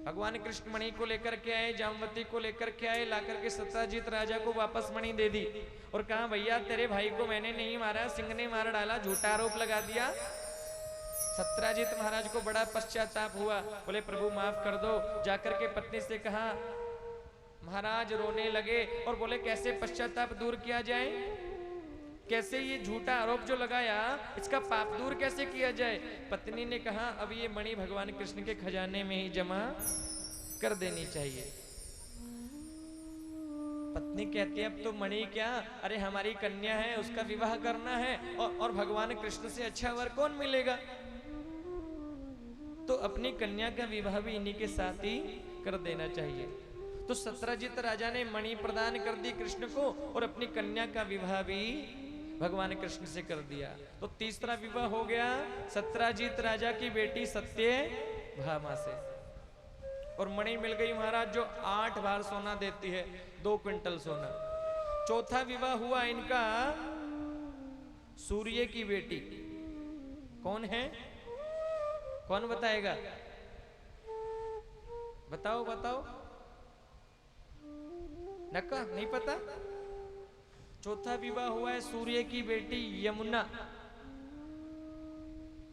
भगवान कृष्ण मणि को लेकर के आए, जामवती को लेकर के आए, लाकर के सत्यजीत राजा को वापस मणि दे दी और कहा भैया तेरे भाई को मैंने नहीं मारा, सिंह ने मार डाला, झूठा आरोप लगा दिया। सत्यजीत महाराज को बड़ा पश्चाताप हुआ, बोले प्रभु माफ कर दो। जाकर के पत्नी से कहा, महाराज रोने लगे और बोले कैसे पश्चाताप दूर किया जाए, कैसे ये झूठा आरोप जो लगाया इसका पाप दूर कैसे किया जाए। पत्नी ने कहा अब ये मणि भगवान कृष्ण के खजाने में ही जमा कर देनी चाहिए। पत्नी कहती है अब तो मणि क्या, अरे हमारी कन्या है, उसका विवाह करना है और भगवान कृष्ण से अच्छा वर कौन मिलेगा, तो अपनी कन्या का विवाह भी इन्हीं के साथ ही कर देना चाहिए। तो सत्यजीत राजा ने मणि प्रदान कर दी कृष्ण को और अपनी कन्या का विवाह भी भगवान कृष्ण से कर दिया। तो तीसरा विवाह हो गया सत्यजीत राजा की बेटी सत्यभामा से और मणि मिल गई महाराज जो 8 बार सोना देती है, 2 क्विंटल सोना। चौथा विवाह हुआ इनका सूर्य की बेटी, कौन है, कौन बताएगा, बताओ बताओ, नक्का नहीं पता। चौथा विवाह हुआ है सूर्य की बेटी यमुना।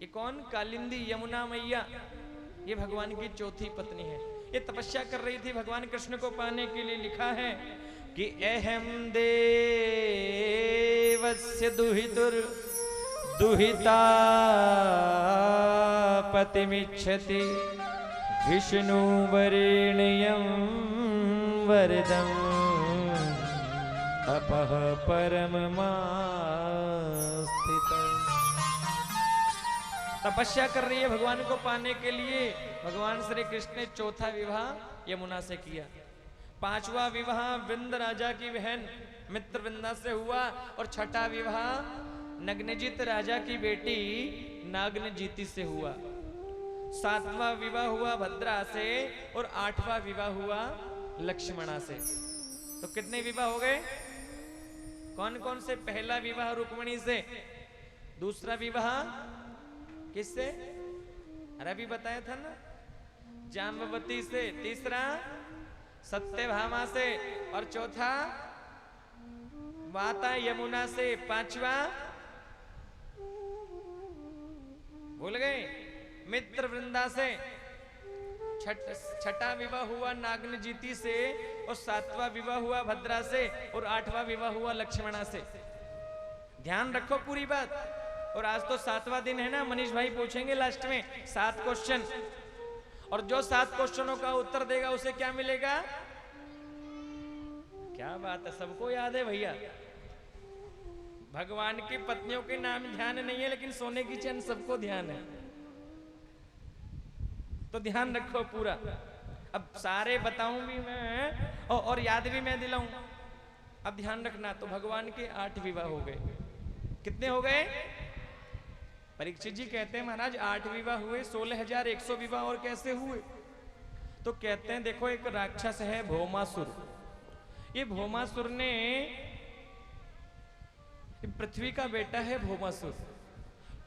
ये कौन, कालिंदी यमुना मैया, ये भगवान की चौथी पत्नी है। ये तपस्या कर रही थी भगवान कृष्ण को पाने के लिए। लिखा है कि अहम देवस्य दुहितुर दुहिता पतिमिच्छति विष्णु वरेण्यं वरदम् अपह परममास्थित। तपस्या कर रही है भगवान को पाने के लिए। भगवान श्री कृष्ण ने चौथा विवाह यमुना से किया। 5वां विवाह विंद राजा की बहन मित्रविंदा से हुआ और 6ठा विवाह नग्नजित राजा की बेटी नागनजीति से हुआ। 7वां विवाह हुआ भद्रा से और 8वां विवाह हुआ लक्ष्मणा से। तो कितने विवाह हो गए, कौन कौन से? पहला विवाह रुक्मिणी से, दूसरा विवाह किससे, अरे अभी बताया था ना, जाम्बवती से, तीसरा सत्यभामा से और चौथा माता यमुना से, 5वां भूल गए मित्रवृंदा से, 6ठा विवाह हुआ नागनजीति से और 7वां विवाह हुआ भद्रा से और 8वां विवाह हुआ लक्ष्मणा से। ध्यान रखो पूरी बात। और आज तो 7वां दिन है ना, मनीष भाई पूछेंगे लास्ट में 7 क्वेश्चन और जो 7 क्वेश्चनों का उत्तर देगा उसे क्या मिलेगा? क्या बात है, सबको याद है भैया। भगवान की पत्नियों के नाम ध्यान नहीं है लेकिन सोने की चैन सबको ध्यान है, तो ध्यान रखो पूरा। अब सारे बताऊं भी मैं और याद भी मैं दिलाऊं, अब ध्यान रखना। तो भगवान के 8 विवाह हो गए। कितने हो गए? परीक्षित जी कहते हैं महाराज 8 विवाह हुए, 16,100 विवाह और कैसे हुए? तो कहते हैं देखो एक राक्षस है भौमासुर। ये भौमासुर ने, पृथ्वी का बेटा है भौमासुर।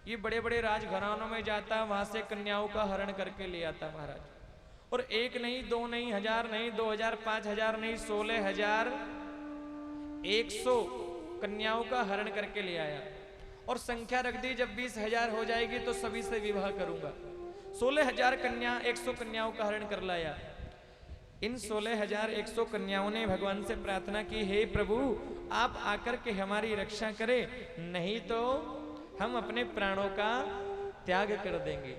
ये बड़े बड़े राजघरानों में जाता, वहां से कन्याओं का हरण करके ले आता महाराज। और 1 नहीं, 2 नहीं, 1000 नहीं, 2000, 5000 नहीं, 16,100 कन्याओं का हरण करके ले आया और संख्या रख दी जब 20,000 हो जाएगी तो सभी से विवाह करूंगा। 16,000 कन्या, 100 कन्याओं का हरण कर लाया। इन 16,100 कन्याओं ने भगवान से प्रार्थना की, हे प्रभु आप आकर के हमारी रक्षा करें, नहीं तो हम अपने प्राणों का त्याग कर देंगे।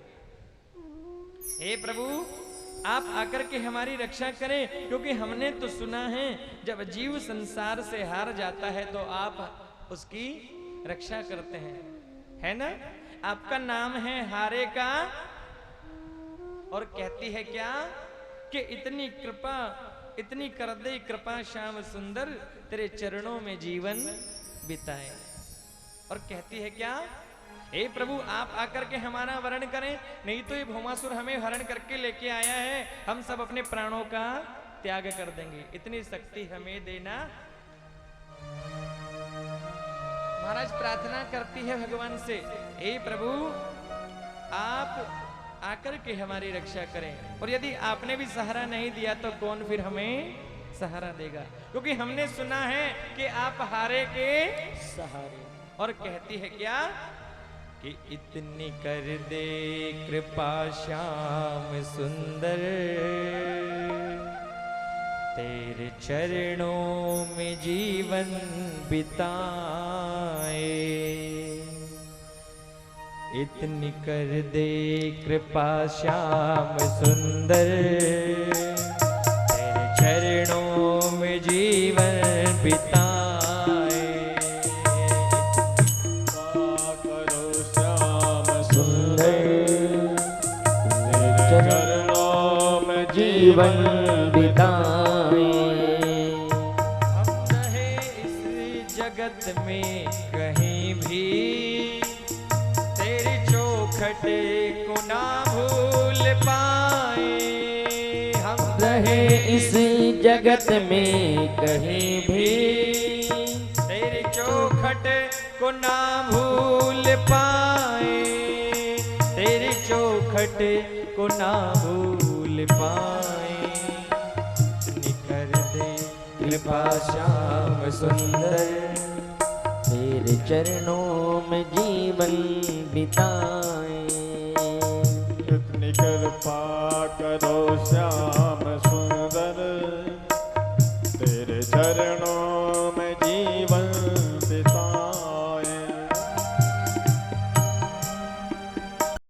हे प्रभु आप आकर के हमारी रक्षा करें, क्योंकि हमने तो सुना है जब जीव संसार से हार जाता है तो आप उसकी रक्षा करते हैं, है ना? आपका नाम है हारे का। और कहती है क्या कि इतनी कृपा, इतनी कर दे कृपा श्याम सुंदर, तेरे चरणों में जीवन बिताए। और कहती है क्या, हे प्रभु आप आकर के हमारा वरण करें, नहीं तो ये भौमासुर हमें हरण करके लेके आया है, हम सब अपने प्राणों का त्याग कर देंगे, इतनी शक्ति हमें देना। महाराज प्रार्थना करती है भगवान से, हे प्रभु आप आकर के हमारी रक्षा करें। और यदि आपने भी सहारा नहीं दिया तो कौन फिर हमें सहारा देगा, क्योंकि हमने सुना है कि आप हारे के सहारे। और कहती है क्या कि इतनी कर दे कृपा श्याम सुंदर, तेरे चरणों में जीवन बिताए। इतनी कर दे कृपा श्याम सुंदर, तेरे चरणों में जीवन बिताए। करो श्याम सुंदर, तेरे चरणों में जीवन बिताए। हम रहे इस जगत में कहीं भी, तेरी चौखटे को ना भूल पाए। हम रहे इस जगत में कहीं भी, तेरी चौखट को ना भूल पाए। तेरी चौखट को ना भूल पाए। निकर दे कृपा श्याम सुंदर, तेरे चरणों में जीवन बिताए। इतनी कृपा करो श्याम